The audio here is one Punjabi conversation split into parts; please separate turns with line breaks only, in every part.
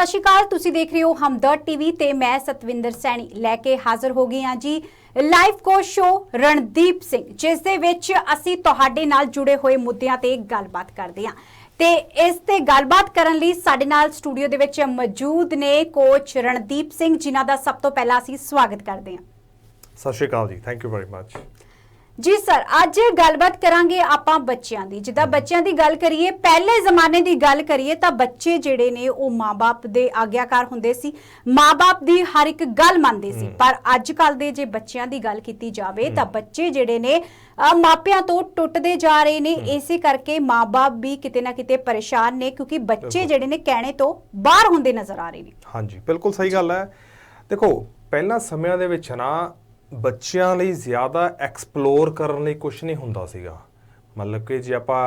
सत श्री अकाल, तुसी देख रहे हो हमदर्द टीवी ते मैं सतविंदर सैनी लैके हाजिर हो गई हाँ जी live coach show Randeep Singh, जिस दे विच असी तुहाडे नाल जुड़े हुए मुद्दियां ते गलबात करदे हां। ते इस ते गलबात करन लई साडे नाल स्टूडियो दे विच मौजूद ने कोच रणदीप सिंह, जिन्हां दा सब तो पहला असी स्वागत करदे हां।
सत श्री अकाल जी, थैंक यू वेरी मच
जी सर, अज गलबात करांगे आपां बच्चों की। जिद्दां बच्चों की गल करिए, पहले जमाने की गल करिए तो बच्चे जिहड़े ने वो माँ बाप दे आग्याकार हुंदे सी, माँ बाप की हर एक गल मनदे सी। पर अजकल दे जे बच्चों की गल कीती जावे तां बच्चे जिहड़े ने मापियां तो टुटदे जा रहे ने। इसे करके माँ बाप भी किते ना किते परेशान ने, क्योंकि बच्चे जिहड़े ने कहने तो बाहर हुंदे नजर आ रहे ने।
हाँ जी, बिल्कुल सही गल है। देखो, पहला समयां दे विच ना बच्चों ਲਈ ज़्यादा एक्सप्लोर करने ਲਈ कुछ नहीं ਹੁੰਦਾ ਸੀਗਾ। मतलब कि जे ਆਪਾਂ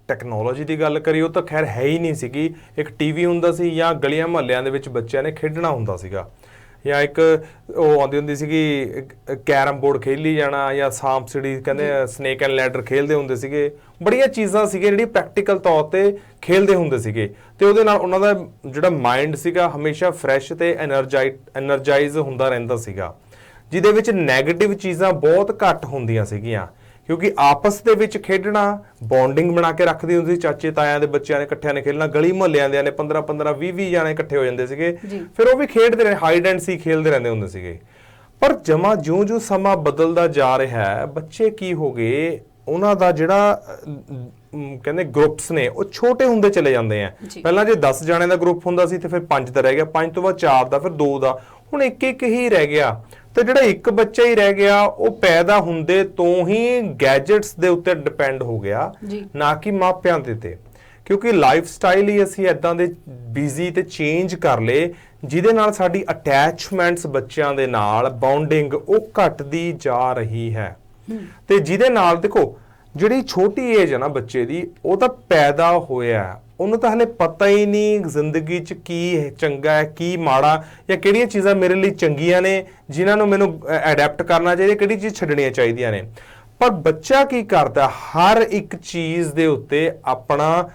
ਟੈਕਨੋਲੋਜੀ ਦੀ ਗੱਲ ਕਰੀਏ ਤਾਂ ਖੈਰ ਹੈ ਹੀ ਨਹੀਂ ਸੀਗੀ। ਇੱਕ ਟੀਵੀ ਹੁੰਦਾ ਸੀ ਜਾਂ ਗਲੀਆਂ ਮੁਹੱਲਿਆਂ ਦੇ ਵਿੱਚ ਬੱਚਿਆਂ ਨੇ ਖੇਡਣਾ ਹੁੰਦਾ ਸੀਗਾ, ਜਾਂ ਇੱਕ ਉਹ ਆਉਂਦੀ ਹੁੰਦੀ ਸੀਗੀ ਕੈਰਮ ਬੋਰਡ ਖੇਲੀ ਜਾਣਾ, ਜਾਂ ਸਾਂਪ ਸਿੜੀ ਕਹਿੰਦੇ ਸਨੇਕ ਐਂਡ ਲੈਡਰ ਖੇਲਦੇ ਹੁੰਦੇ ਸੀਗੇ। ਬੜੀਆਂ ਚੀਜ਼ਾਂ ਸੀਗੀਆਂ ਜਿਹੜੀ ਪ੍ਰੈਕਟੀਕਲ ਤੌਰ ਤੇ ਖੇਲਦੇ ਹੁੰਦੇ ਸੀਗੇ, ਤੇ ਉਹਦੇ ਨਾਲ ਉਹਨਾਂ ਦਾ ਜਿਹੜਾ ਮਾਈਂਡ ਸੀਗਾ ਹਮੇਸ਼ਾ ਫਰੈਸ਼ ਤੇ ਐਨਰਜਾਈਜ਼ ਹੁੰਦਾ ਰਹਿੰਦਾ ਸੀਗਾ, ਜਿਹਦੇ ਵਿੱਚ ਨੈਗੇਟਿਵ ਚੀਜ਼ਾਂ ਬਹੁਤ ਘੱਟ ਹੁੰਦੀਆਂ ਸੀਗੀਆਂ। ਕਿਉਂਕਿ ਆਪਸ ਦੇ ਵਿੱਚ ਖੇਡਣਾ ਬੌਂਡਿੰਗ ਬਣਾ ਕੇ ਰੱਖਦੀ ਹੁੰਦੀ ਸੀ। ਚਾਚੇ ਤਾਇਆਂ ਦੇ ਬੱਚਿਆਂ ਨੇ ਇਕੱਠਿਆਂ ਨੇ ਖੇਲਣਾ, ਗਲੀ ਮੁਹੱਲਿਆਂ ਦੇ ਨੇ 15-15 20-20 ਜਾਣੇ ਇਕੱਠੇ ਹੋ ਜਾਂਦੇ ਸੀਗੇ, ਫਿਰ ਉਹ ਵੀ ਖੇਡਦੇ ਰਹੇ, ਹਾਈਡ ਐਂਡ ਸੀ ਖੇਲਦੇ ਰਹਿੰਦੇ ਹੁੰਦੇ ਸੀਗੇ। ਪਰ ਜਮਾ ਜਿਉਂ-ਜਿਉਂ ਸਮਾਂ ਬਦਲਦਾ ਜਾ ਰਿਹਾ ਹੈ, ਬੱਚੇ ਕੀ ਹੋ ਗਏ, ਉਹਨਾਂ ਦਾ ਜਿਹੜਾ ਕਹਿੰਦੇ ਗਰੁੱਪਸ ਨੇ ਉਹ ਛੋਟੇ ਹੁੰਦੇ ਚਲੇ ਜਾਂਦੇ ਆ। ਪਹਿਲਾਂ ਜੇ 10 ਜਾਣੇ ਦਾ ਗਰੁੱਪ ਹੁੰਦਾ ਸੀ ਤੇ ਫਿਰ 5 ਦਾ ਰਹਿ ਗਿਆ, 5 ਤੋਂ ਬਾਅਦ 4 ਦਾ, ਫਿਰ 2 ਦਾ, ਹੁਣ ਇੱਕ ਹੀ ਰਹਿ ਗਿਆ। ਤੇ ਜਿਹੜਾ ਇੱਕ ਬੱਚਾ ਹੀ ਰਹਿ ਗਿਆ, ਉਹ ਪੈਦਾ ਹੁੰਦੇ ਤੋਂ ਹੀ ਗੈਜਟਸ ਦੇ ਉੱਤੇ ਡਿਪੈਂਡ ਹੋ ਗਿਆ, ਨਾ ਕਿ ਮਾਪਿਆਂ ਦੇ ਤੇ। ਕਿਉਂਕਿ ਲਾਈਫ ਸਟਾਈਲ ਹੀ ਅਸੀਂ ਇਦਾਂ ਦੇ ਬਿਜ਼ੀ ਤੇ ਚੇਂਜ ਕਰ ਲਏ, ਜਿਹਦੇ ਨਾਲ ਸਾਡੀ ਅਟੈਚਮੈਂਟਸ ਬੱਚਿਆਂ ਦੇ ਨਾਲ ਬੌਂਡਿੰਗ ਉਹ ਘਟਦੀ ਜਾ ਰਹੀ ਹੈ। ਤੇ ਜਿਹਦੇ ਨਾਲ ਦੇਖੋ, ਜਿਹੜੀ ਛੋਟੀ ਏਜ ਹੈ ਨਾ ਬੱਚੇ ਦੀ, ਉਹ ਤਾਂ ਪੈਦਾ ਹੋਇਆ, ਉਹਨੂੰ ਤਾਂ ਹਲੇ ਪਤਾ ਹੀ ਨਹੀਂ ਜ਼ਿੰਦਗੀ 'ਚ ਕੀ ਚੰਗਾ ਹੈ ਕੀ ਮਾੜਾ, ਜਾਂ ਕਿਹੜੀਆਂ ਚੀਜ਼ਾਂ ਮੇਰੇ ਲਈ ਚੰਗੀਆਂ ਨੇ ਜਿਨ੍ਹਾਂ ਨੂੰ ਮੈਨੂੰ ਅਡੈਪਟ ਕਰਨਾ ਚਾਹੀਦਾ, ਕਿਹੜੀ ਚੀਜ਼ ਛੱਡਣੀਆਂ ਚਾਹੀਦੀਆਂ ਨੇ। ਪਰ ਬੱਚਾ ਕੀ ਕਰਦਾ, ਹਰ ਇੱਕ ਚੀਜ਼ ਦੇ ਉੱਤੇ ਆਪਣਾ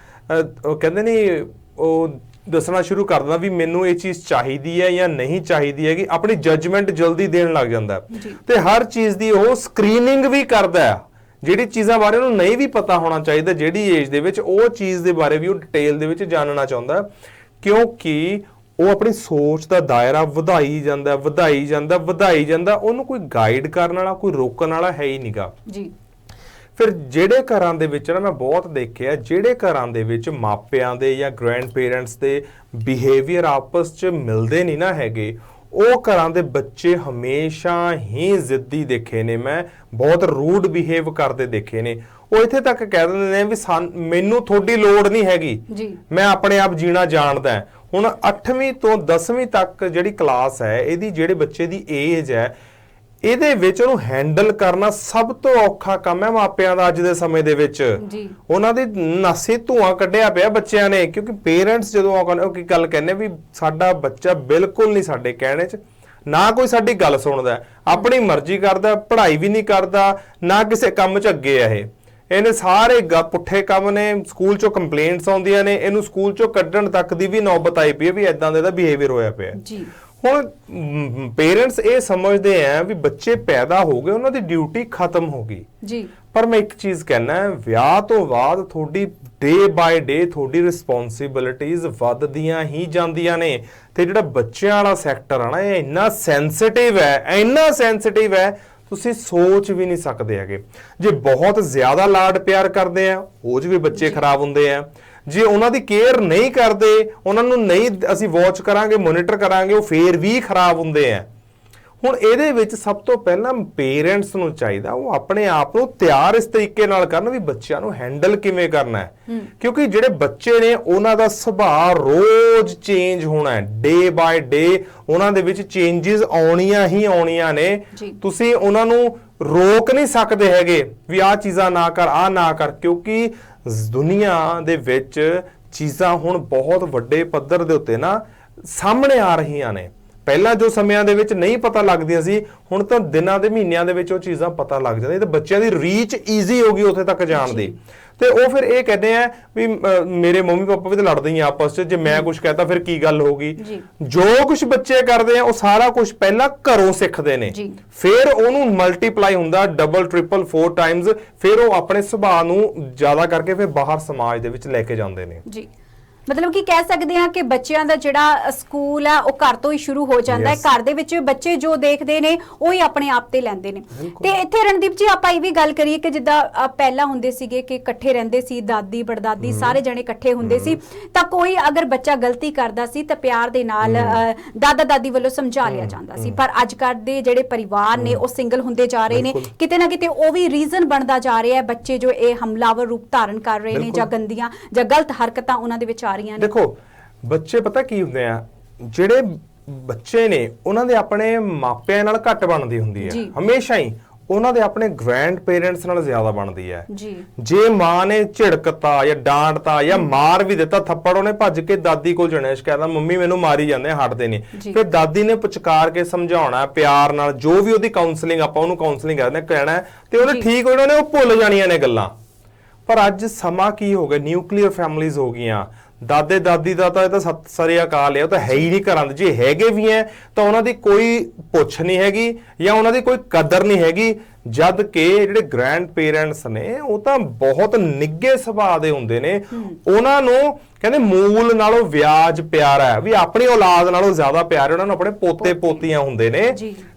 ਉਹ ਕਹਿੰਦੇ ਨੇ ਉਹ ਦੱਸਣਾ ਸ਼ੁਰੂ ਕਰ ਦਿੰਦਾ ਵੀ ਮੈਨੂੰ ਇਹ ਚੀਜ਼ ਚਾਹੀਦੀ ਹੈ ਜਾਂ ਨਹੀਂ ਚਾਹੀਦੀ ਹੈਗੀ। ਆਪਣੀ ਜੱਜਮੈਂਟ ਜਲਦੀ ਦੇਣ ਲੱਗ ਜਾਂਦਾ ਤੇ ਹਰ ਚੀਜ਼ ਦੀ ਉਹ ਸਕਰੀਨਿੰਗ ਵੀ ਕਰਦਾ। ਜਿਹੜੀ ਚੀਜ਼ਾਂ ਬਾਰੇ ਉਹਨੂੰ ਨਹੀਂ ਵੀ ਪਤਾ ਹੋਣਾ ਚਾਹੀਦਾ ਜਿਹੜੀ ਏਜ ਦੇ ਵਿੱਚ, ਉਹ ਚੀਜ਼ ਦੇ ਬਾਰੇ ਵੀ ਉਹ ਡਿਟੇਲ ਦੇ ਵਿੱਚ ਜਾਣਨਾ ਚਾਹੁੰਦਾ, ਕਿਉਂਕਿ ਉਹ ਆਪਣੀ ਸੋਚ ਦਾ ਦਾਇਰਾ ਵਧਾਈ ਜਾਂਦਾ। ਉਹਨੂੰ ਕੋਈ ਗਾਈਡ ਕਰਨ ਵਾਲਾ, ਕੋਈ ਰੋਕਣ ਵਾਲਾ ਹੈ ਹੀ ਨਹੀਂਗਾ ਜੀ। ਫਿਰ ਜਿਹੜੇ ਘਰਾਂ ਦੇ ਵਿੱਚ ਨਾ ਮੈਂ ਬਹੁਤ ਦੇਖਿਆ, ਜਿਹੜੇ ਘਰਾਂ ਦੇ ਵਿੱਚ ਮਾਪਿਆਂ ਦੇ ਜਾਂ ਗ੍ਰੈਂਡ ਪੇਰੈਂਟਸ ਦੇ ਬਿਹੇਵੀਅਰ ਆਪਸ 'ਚ ਮਿਲਦੇ ਨਹੀਂ ਨਾ ਹੈਗੇ, ਉਹ ਘਰਾਂ ਦੇ ਬੱਚੇ ਹਮੇਸ਼ਾ ਹੀ ਜ਼ਿੱਦੀ ਦੇਖੇ ਨੇ ਮੈਂ, ਬਹੁਤ ਰੂਡ ਬਿਹੇਵ ਕਰਦੇ ਦੇਖੇ ਨੇ। ਉਹ ਇੱਥੇ ਤੱਕ ਕਹਿ ਦਿੰਦੇ ਨੇ ਵੀ ਮੈਨੂੰ ਤੁਹਾਡੀ ਲੋੜ ਨਹੀਂ ਹੈਗੀ, ਮੈਂ ਆਪਣੇ ਆਪ ਜੀਣਾ ਜਾਣਦਾ। ਹੁਣ 8ਵੀਂ ਤੋਂ 10ਵੀਂ ਤੱਕ ਜਿਹੜੀ ਕਲਾਸ ਹੈ, ਇਹਦੀ ਜਿਹੜੇ ਬੱਚੇ ਦੀ ਏਜ ਹੈ, ਇਹਦੇ ਵਿੱਚ ਉਹਨੂੰ ਹੈਂਡਲ ਕਰਨਾ ਸਭ ਤੋਂ ਔਖਾ ਕੰਮ ਹੈ ਮਾਪਿਆਂ ਦਾ ਅੱਜ ਦੇ ਸਮੇਂ ਦੇ ਵਿੱਚ। ਉਹਨਾਂ ਦੀ ਨਾਸੇ ਧੂਆਂ ਕੱਢਿਆ ਪਿਆ ਬੱਚਿਆਂ ਨੇ, ਕਿਉਂਕਿ ਪੇਰੈਂਟਸ ਜਦੋਂ ਉਹ ਕੀ ਗੱਲ ਕਹਿੰਦੇ ਵੀ ਸਾਡਾ ਬੱਚਾ ਬਿਲਕੁਲ ਨਹੀਂ ਸਾਡੇ ਕਹਿਣੇ 'ਚ, ਨਾ ਕੋਈ ਸਾਡੀ ਗੱਲ ਸੁਣਦਾ, ਆਪਣੀ ਮਰਜ਼ੀ ਕਰਦਾ, ਪੜ੍ਹਾਈ ਵੀ ਨਹੀਂ ਕਰਦਾ, ਨਾ ਕਿਸੇ ਕੰਮ 'ਚ ਅੱਗੇ ਆ। ਇਹਨੇ ਸਾਰੇ ਪੁੱਠੇ ਕੰਮ ਨੇ, ਸਕੂਲ 'ਚੋਂ ਕੰਪਲੇਂਟਸ ਆਉਂਦੀਆਂ ਨੇ, ਇਹਨੂੰ ਸਕੂਲ 'ਚੋਂ ਕੱਢਣ ਤੱਕ ਦੀ ਵੀ ਨੌਬਤ ਆਈ ਪਈ ਹੈ ਵੀ ਇਦਾਂ ਦਾ ਬਿਹੇਵੀਅਰ ਹੋਇਆ ਪਿਆ। ਹੁਣ ਪੇਰੈਂਟਸ ਇਹ ਸਮਝਦੇ ਆ ਵੀ ਬੱਚੇ ਪੈਦਾ ਹੋ ਗਏ, ਉਹਨਾਂ ਦੀ ਡਿਊਟੀ ਖਤਮ ਹੋ ਗਈ ਜੀ। ਪਰ ਮੈਂ ਇੱਕ ਚੀਜ਼ ਕਹਿਣਾ, ਵਿਆਹ ਤੋਂ ਬਾਅਦ ਤੁਹਾਡੀ ਡੇ ਬਾਏ ਡੇ ਤੁਹਾਡੀ ਰਿਸਪੌਂਸਿਬਿਲਿਟੀਜ਼ ਵੱਧਦੀਆਂ ਹੀ ਜਾਂਦੀਆਂ ਨੇ। ਤੇ ਜਿਹੜਾ ਬੱਚਿਆਂ ਵਾਲਾ ਸੈਕਟਰ ਆ ਨਾ, ਇਹ ਇੰਨਾ ਸੈਂਸਿਟਿਵ ਹੈ, ਤੁਸੀਂ ਸੋਚ ਵੀ ਨਹੀਂ ਸਕਦੇ ਹੈਗੇ। ਜੇ ਬਹੁਤ ਜ਼ਿਆਦਾ ਲਾਡ ਪਿਆਰ ਕਰਦੇ ਆ, ਉਹ 'ਚ ਵੀ ਬੱਚੇ ਖਰਾਬ ਹੁੰਦੇ ਆ। ਜੇ ਉਹਨਾਂ ਦੀ ਕੇਅਰ ਨਹੀਂ ਕਰਦੇ, ਉਹਨਾਂ ਨੂੰ ਨਹੀਂ ਅਸੀਂ ਵਾਚ ਕਰਾਂਗੇ, ਮੋਨੀਟਰ ਕਰਾਂਗੇ, ਉਹ ਫੇਰ ਵੀ ਖਰਾਬ ਹੁੰਦੇ ਆ। ਹੁਣ ਇਹਦੇ ਵਿੱਚ ਸਭ ਤੋਂ ਪਹਿਲਾਂ ਪੇਰੈਂਟਸ ਨੂੰ ਚਾਹੀਦਾ ਉਹ ਆਪਣੇ ਆਪ ਨੂੰ ਤਿਆਰ ਇਸ ਤਰੀਕੇ ਨਾਲ ਕਰਨ ਵੀ ਬੱਚਿਆਂ ਨੂੰ ਹੈਂਡਲ ਕਿਵੇਂ ਕਰਨਾ ਹੈ। ਕਿਉਂਕਿ ਜਿਹੜੇ ਬੱਚੇ ਨੇ ਉਹਨਾਂ ਦਾ ਸੁਭਾਅ ਰੋਜ਼ ਚੇਂਜ ਹੋਣਾ ਹੈ, ਡੇ ਬਾਏ ਡੇ ਉਹਨਾਂ ਦੇ ਵਿੱਚ ਚੇਂਜਸ ਆਉਣੀਆਂ ਹੀ ਆਉਣੀਆਂ ਨੇ। ਤੁਸੀਂ ਉਹਨਾਂ ਨੂੰ ਰੋਕ ਨਹੀਂ ਸਕਦੇ ਹੈਗੇ ਵੀ ਆਹ ਚੀਜ਼ਾਂ ਨਾ ਕਰ, ਆਹ ਨਾ ਕਰ, ਕਿਉਂਕਿ ਦੁਨੀਆ ਦੇ ਵਿੱਚ ਚੀਜ਼ਾਂ ਹੁਣ ਬਹੁਤ ਵੱਡੇ ਪੱਧਰ ਦੇ ਉੱਤੇ ਨਾ ਸਾਹਮਣੇ ਆ ਰਹੀਆਂ ਨੇ। ਪਹਿਲਾਂ ਜੋ ਸਮਿਆਂ ਦੇ ਵਿੱਚ ਨਹੀਂ ਪਤਾ ਲੱਗਦੀਆਂ ਸੀ, ਹੁਣ ਤਾਂ ਦਿਨਾਂ ਦੇ ਮਹੀਨਿਆਂ ਦੇ ਵਿੱਚ ਉਹ ਚੀਜ਼ਾਂ ਪਤਾ ਲੱਗ ਜਾਂਦੀਆਂ ਤੇ ਬੱਚਿਆਂ ਦੀ ਰੀਚ ਈਜ਼ੀ ਹੋ ਗਈ ਉੱਥੇ ਤੱਕ ਜਾਣ ਦੀ। ਤੇ ਉਹ ਫਿਰ ਇਹ ਕਹਿੰਦੇ ਆ ਵੀ ਮੇਰੇ ਮੰਮੀ ਪਾਪਾ ਵੀ ਤਾਂ ਲੜਦੇ ਹੀ ਆ ਆਪਸ 'ਚ, ਜੇ ਮੈਂ ਕੁਝ ਕਹਤਾ ਫਿਰ ਕੀ ਗੱਲ ਹੋਗੀ। ਜੋ ਕੁਝ ਬੱਚੇ ਕਰਦੇ ਆ ਉਹ ਸਾਰਾ ਕੁਝ ਪਹਿਲਾਂ ਘਰੋਂ ਸਿੱਖਦੇ ਨੇ, ਫਿਰ ਉਹਨੂੰ ਮਲਟੀਪਲਾਈ ਹੁੰਦਾ ਡਬਲ ਟ੍ਰਿਪਲ 4 ਟਾਈਮਸ, ਫਿਰ ਉਹ ਆਪਣੇ ਸੁਭਾਅ ਨੂੰ ਜ਼ਿਆਦਾ ਕਰਕੇ ਫਿਰ ਬਾਹਰ ਸਮਾਜ ਦੇ ਵਿੱਚ ਲੈ ਕੇ ਜਾਂਦੇ ਨੇ।
ਜੀ ਮਤਲਬ ਕਿ ਕਹਿ ਸਕਦੇ ਹਾਂ ਕਿ ਬੱਚਿਆਂ ਦਾ ਜਿਹੜਾ ਸਕੂਲ ਹੈ ਉਹ ਘਰ ਤੋਂ ਹੀ ਸ਼ੁਰੂ ਹੋ ਜਾਂਦਾ ਹੈ। ਘਰ ਦੇ ਵਿੱਚ ਬੱਚੇ ਜੋ ਦੇਖਦੇ ਨੇ ਉਹ ਹੀ ਆਪਣੇ ਆਪ ਤੇ ਲੈਂਦੇ ਨੇ। ਤੇ ਇੱਥੇ ਰਣਦੀਪ ਜੀ ਆਪਾਂ ਇਹ ਵੀ ਗੱਲ ਕਰੀਏ ਕਿ ਜਿੱਦਾਂ ਪਹਿਲਾਂ ਹੁੰਦੇ ਸੀਗੇ ਕਿ ਇਕੱਠੇ ਰਹਿੰਦੇ ਸੀ, ਦਾਦੀ ਪੜਦਾਦੀ ਸਾਰੇ ਜਣੇ ਇਕੱਠੇ ਹੁੰਦੇ ਸੀ, ਤਾਂ ਕੋਈ ਅਗਰ ਬੱਚਾ ਗਲਤੀ ਕਰਦਾ ਸੀ ਤਾਂ ਪਿਆਰ ਦੇ ਨਾਲ ਦਾਦਾ ਦਾਦੀ ਵੱਲੋਂ ਸਮਝਾ ਲਿਆ ਜਾਂਦਾ ਸੀ। ਪਰ ਅੱਜ ਕੱਲ੍ਹ ਦੇ ਜਿਹੜੇ ਪਰਿਵਾਰ ਨੇ ਉਹ ਸਿੰਗਲ ਹੁੰਦੇ ਜਾ ਰਹੇ ਨੇ, ਕਿਤੇ ਨਾ ਕਿਤੇ ਉਹ ਵੀ ਰੀਜ਼ਨ ਬਣਦਾ ਜਾ ਰਿਹਾ ਹੈ ਬੱਚੇ ਜੋ ਇਹ ਹਮਲਾਵਰ ਰੂਪ ਧਾਰਨ ਕਰ ਰਹੇ ਨੇ ਜਾਂ ਗੰਦੀਆਂ ਜਾਂ ਗਲਤ ਹਰਕਤਾਂ ਉਹਨਾਂ ਦੇ ਵਿੱਚ ਆ ਰਹੀਆਂ ਨੇ।
ਦੇਖੋ ਬੱਚੇ ਪਤਾ ਕੀ ਹੁੰਦੇ ਆ, ਜਿਹੜੇ ਬੱਚੇ ਨੇ ਉਹਨਾਂ ਦੇ ਆਪਣੇ ਮਾਪਿਆਂ ਨਾਲ ਘੱਟ ਬਣਦੀ ਹੁੰਦੀ ਹੈ, ਹਮੇਸ਼ਾ ਹੀ ਉਹਨਾਂ ਦੇ ਆਪਣੇ ਗ੍ਰੈਂਡ ਪੇਰੈਂਟਸ ਨਾਲ ਜ਼ਿਆਦਾ ਬਣਦੀ ਹੈ। ਜੇ ਮਾਂ ਨੇ ਝਿੜਕਤਾ ਜਾਂ ਡਾਂਟਤਾ ਜਾਂ ਮਾਰ ਵੀ ਦਿੱਤਾ ਥੱਪੜ, ਉਹਨੇ ਭੱਜ ਕੇ ਦਾਦੀ ਕੋਲ ਜਾਣਾ, ਸ਼ਿਕਾਇਤਾਂ ਮੰਮੀ ਮੈਨੂੰ ਮਾਰੀ ਜਾਂਦੇ ਹਟਦੇ ਨਹੀਂ, ਫਿਰ ਦਾਦੀ ਨੇ ਪੁਚਕਾਰ ਕੇ ਸਮਝਾਉਣਾ ਪਿਆਰ ਨਾਲ, ਜੋ ਵੀ ਉਹਦੀ ਕਾਉਂਸਲਿੰਗ ਆਪਾਂ ਉਹਨੂੰ ਕਾਉਂਸਲਿੰਗ ਕਰਦੇ ਕਹਿਣਾ, ਤੇ ਉਹਨੇ ਠੀਕ ਹੋਣਾ, ਉਹਨੇ ਉਹ ਭੁੱਲ ਜਾਣੀਆਂ ਨੇ ਗੱਲਾਂ। ਪਰ ਅੱਜ ਸਮਾਂ ਕੀ ਹੋ ਗਿਆ, ਨਿਊਕਲੀਅਰ ਫੈਮਿਲੀਜ਼ ਹੋ ਗਈਆਂ, ਦਾਦੇ ਦਾਦੀ ਦਾ ਤਾਂ ਇਹ ਤਾਂ ਸਤਿ ਸ੍ਰੀ ਅਕਾਲ ਹੈ, ਉਹ ਤਾਂ ਹੈ ਹੀ ਨਹੀਂ ਘਰਾਂ ਦੇ, ਜੇ ਹੈਗੇ ਵੀ ਹੈ ਤਾਂ ਉਹਨਾਂ ਦੀ ਕੋਈ ਪੁੱਛ ਨਹੀਂ ਹੈਗੀ ਜਾਂ ਉਹਨਾਂ ਦੀ ਕੋਈ ਕਦਰ ਨਹੀਂ ਹੈਗੀ। ਜਦ ਕਿ ਜਿਹੜੇ ਗ੍ਰੈਂਡ ਪੇਰੈਂਟਸ ਨੇ ਉਹ ਤਾਂ ਬਹੁਤ ਨਿੱਘੇ ਸੁਭਾਅ ਦੇ ਹੁੰਦੇ ਨੇ, ਉਹਨਾਂ ਨੂੰ ਕਹਿੰਦੇ ਮੂਲ ਨਾਲੋਂ ਵਿਆਜ ਪਿਆਰਾ ਹੈ, ਵੀ ਆਪਣੀ ਔਲਾਦ ਨਾਲੋਂ ਜ਼ਿਆਦਾ ਪਿਆਰ ਉਹਨਾਂ ਨੂੰ ਆਪਣੇ ਪੋਤੇ ਪੋਤੀਆਂ ਹੁੰਦੇ ਨੇ,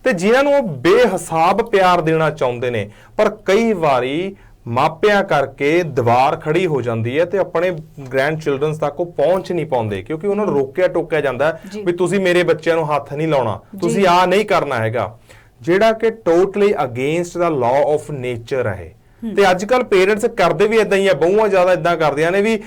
ਤੇ ਜਿਨ੍ਹਾਂ ਨੂੰ ਉਹ ਬੇਹਿਸਾਬ ਪਿਆਰ ਦੇਣਾ ਚਾਹੁੰਦੇ ਨੇ। ਪਰ ਕਈ ਵਾਰੀ ਮਾਪਿਆਂ ਕਰਕੇ ਦੀਵਾਰ ਖੜੀ ਹੋ ਜਾਂਦੀ ਹੈ ਤੇ ਆਪਣੇ ਗ੍ਰੈਂਡ ਚਿਲਡਰਨਸ ਤੱਕ ਉਹ ਪਹੁੰਚ ਨਹੀਂ ਪਾਉਂਦੇ, ਕਿਉਂਕਿ ਉਹਨਾਂ ਨੂੰ ਰੋਕਿਆ ਟੋਕਿਆ ਜਾਂਦਾ ਵੀ ਤੁਸੀਂ ਮੇਰੇ ਬੱਚਿਆਂ ਨੂੰ ਹੱਥ ਨਹੀਂ ਲਾਉਣਾ, ਤੁਸੀਂ ਆਹ ਨਹੀਂ ਕਰਨਾ ਹੈਗਾ, ਜਿਹੜਾ ਕਿ totally against the law of nature ਹੈ। ਤੇ ਅੱਜ ਕੱਲ ਪੇਰੈਂਟਸ ਕਰਦੇ ਵੀ ਇਦਾਂ ਹੀ ਆ, ਬਹੁਆਂ ਜ਼ਿਆਦਾ ਇਦਾਂ ਕਰਦੀਆਂ ਨੇ ਵੀ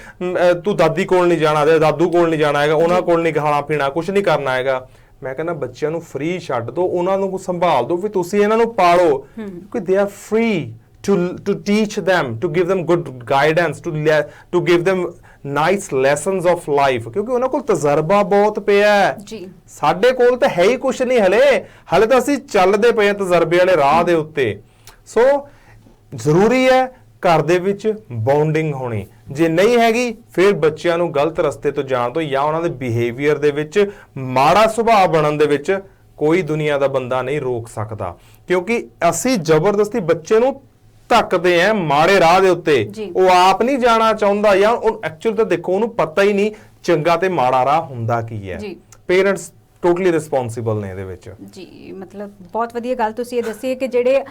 ਤੂੰ ਦਾਦੀ ਕੋਲ ਨਹੀਂ ਜਾਣਾ, ਦਾਦੂ ਕੋਲ ਨਹੀਂ ਜਾਣਾ ਹੈਗਾ, ਉਹਨਾਂ ਕੋਲ ਨਹੀਂ ਖਾਣਾ ਪੀਣਾ, ਕੁਝ ਨਹੀਂ ਕਰਨਾ ਹੈਗਾ। ਮੈਂ ਕਹਿੰਦਾ ਬੱਚਿਆਂ ਨੂੰ ਫ੍ਰੀ ਛੱਡ ਦਿਓ, ਉਹਨਾਂ ਨੂੰ ਸੰਭਾਲ ਦਿਓ, ਵੀ ਤੁਸੀਂ ਇਹਨਾਂ ਨੂੰ ਪਾਲੋ, ਕਿਉਂਕਿ they are free to teach them, to give them good guidance, to give them nice lessons of life, ਕਿਉਂਕਿ ਉਹਨਾਂ ਕੋਲ ਤਜਰਬਾ ਬਹੁਤ ਪਿਆ ਹੈ ਜੀ, ਸਾਡੇ ਕੋਲ ਤਾਂ ਹੈ ਹੀ ਕੁਝ ਨਹੀਂ, ਹਲੇ ਤਾਂ ਅਸੀਂ ਚੱਲਦੇ ਪਏ ਹਾਂ ਤਜਰਬੇ ਵਾਲੇ ਰਾਹ ਦੇ ਉੱਤੇ। ਸੋ ਜ਼ਰੂਰੀ ਹੈ ਘਰ ਦੇ ਵਿੱਚ ਬੌਂਡਿੰਗ ਹੋਣੀ, ਜੇ ਨਹੀਂ ਹੈਗੀ ਫਿਰ ਬੱਚਿਆਂ ਨੂੰ ਗਲਤ ਰਸਤੇ ਤੋਂ ਜਾਣ ਤੋਂ ਜਾਂ ਉਹਨਾਂ ਦੇ ਬਿਹੇਵੀਅਰ ਦੇ ਵਿੱਚ ਮਾੜਾ ਸੁਭਾਅ ਬਣਨ ਦੇ ਵਿੱਚ ਕੋਈ ਦੁਨੀਆ ਦਾ ਬੰਦਾ ਨਹੀਂ ਰੋਕ ਸਕਦਾ, ਕਿਉਂਕਿ ਅਸੀਂ ਜ਼ਬਰਦਸਤੀ ਬੱਚੇ ਨੂੰ ਧੱਕਦੇ ਆ ਮਾੜੇ ਰਾਹ ਦੇ ਉੱਤੇ, ਉਹ ਆਪ ਨਹੀਂ ਜਾਣਾ ਚਾਹੁੰਦਾ ਜਾਂ ਐਕਚੁਅਲ ਤਾਂ ਦੇਖੋ ਉਹਨੂੰ ਪਤਾ ਹੀ ਨਹੀਂ ਚੰਗਾ ਤੇ ਮਾੜਾ ਰਾਹ ਹੁੰਦਾ ਕੀ ਹੈ। ਪੇਰੈਂਟਸ ਟੋਟਲੀ ਰਿਸਪੌਂਸਿਬਲ ਨੇ ਇਹਦੇ ਵਿੱਚ।
ਜੀ ਮਤਲਬ ਬਹੁਤ ਵਧੀਆ ਗੱਲ ਤੁਸੀਂ ਇਹ ਦੱਸੀ ਹੈ ਕਿ ਜਿਹੜੇ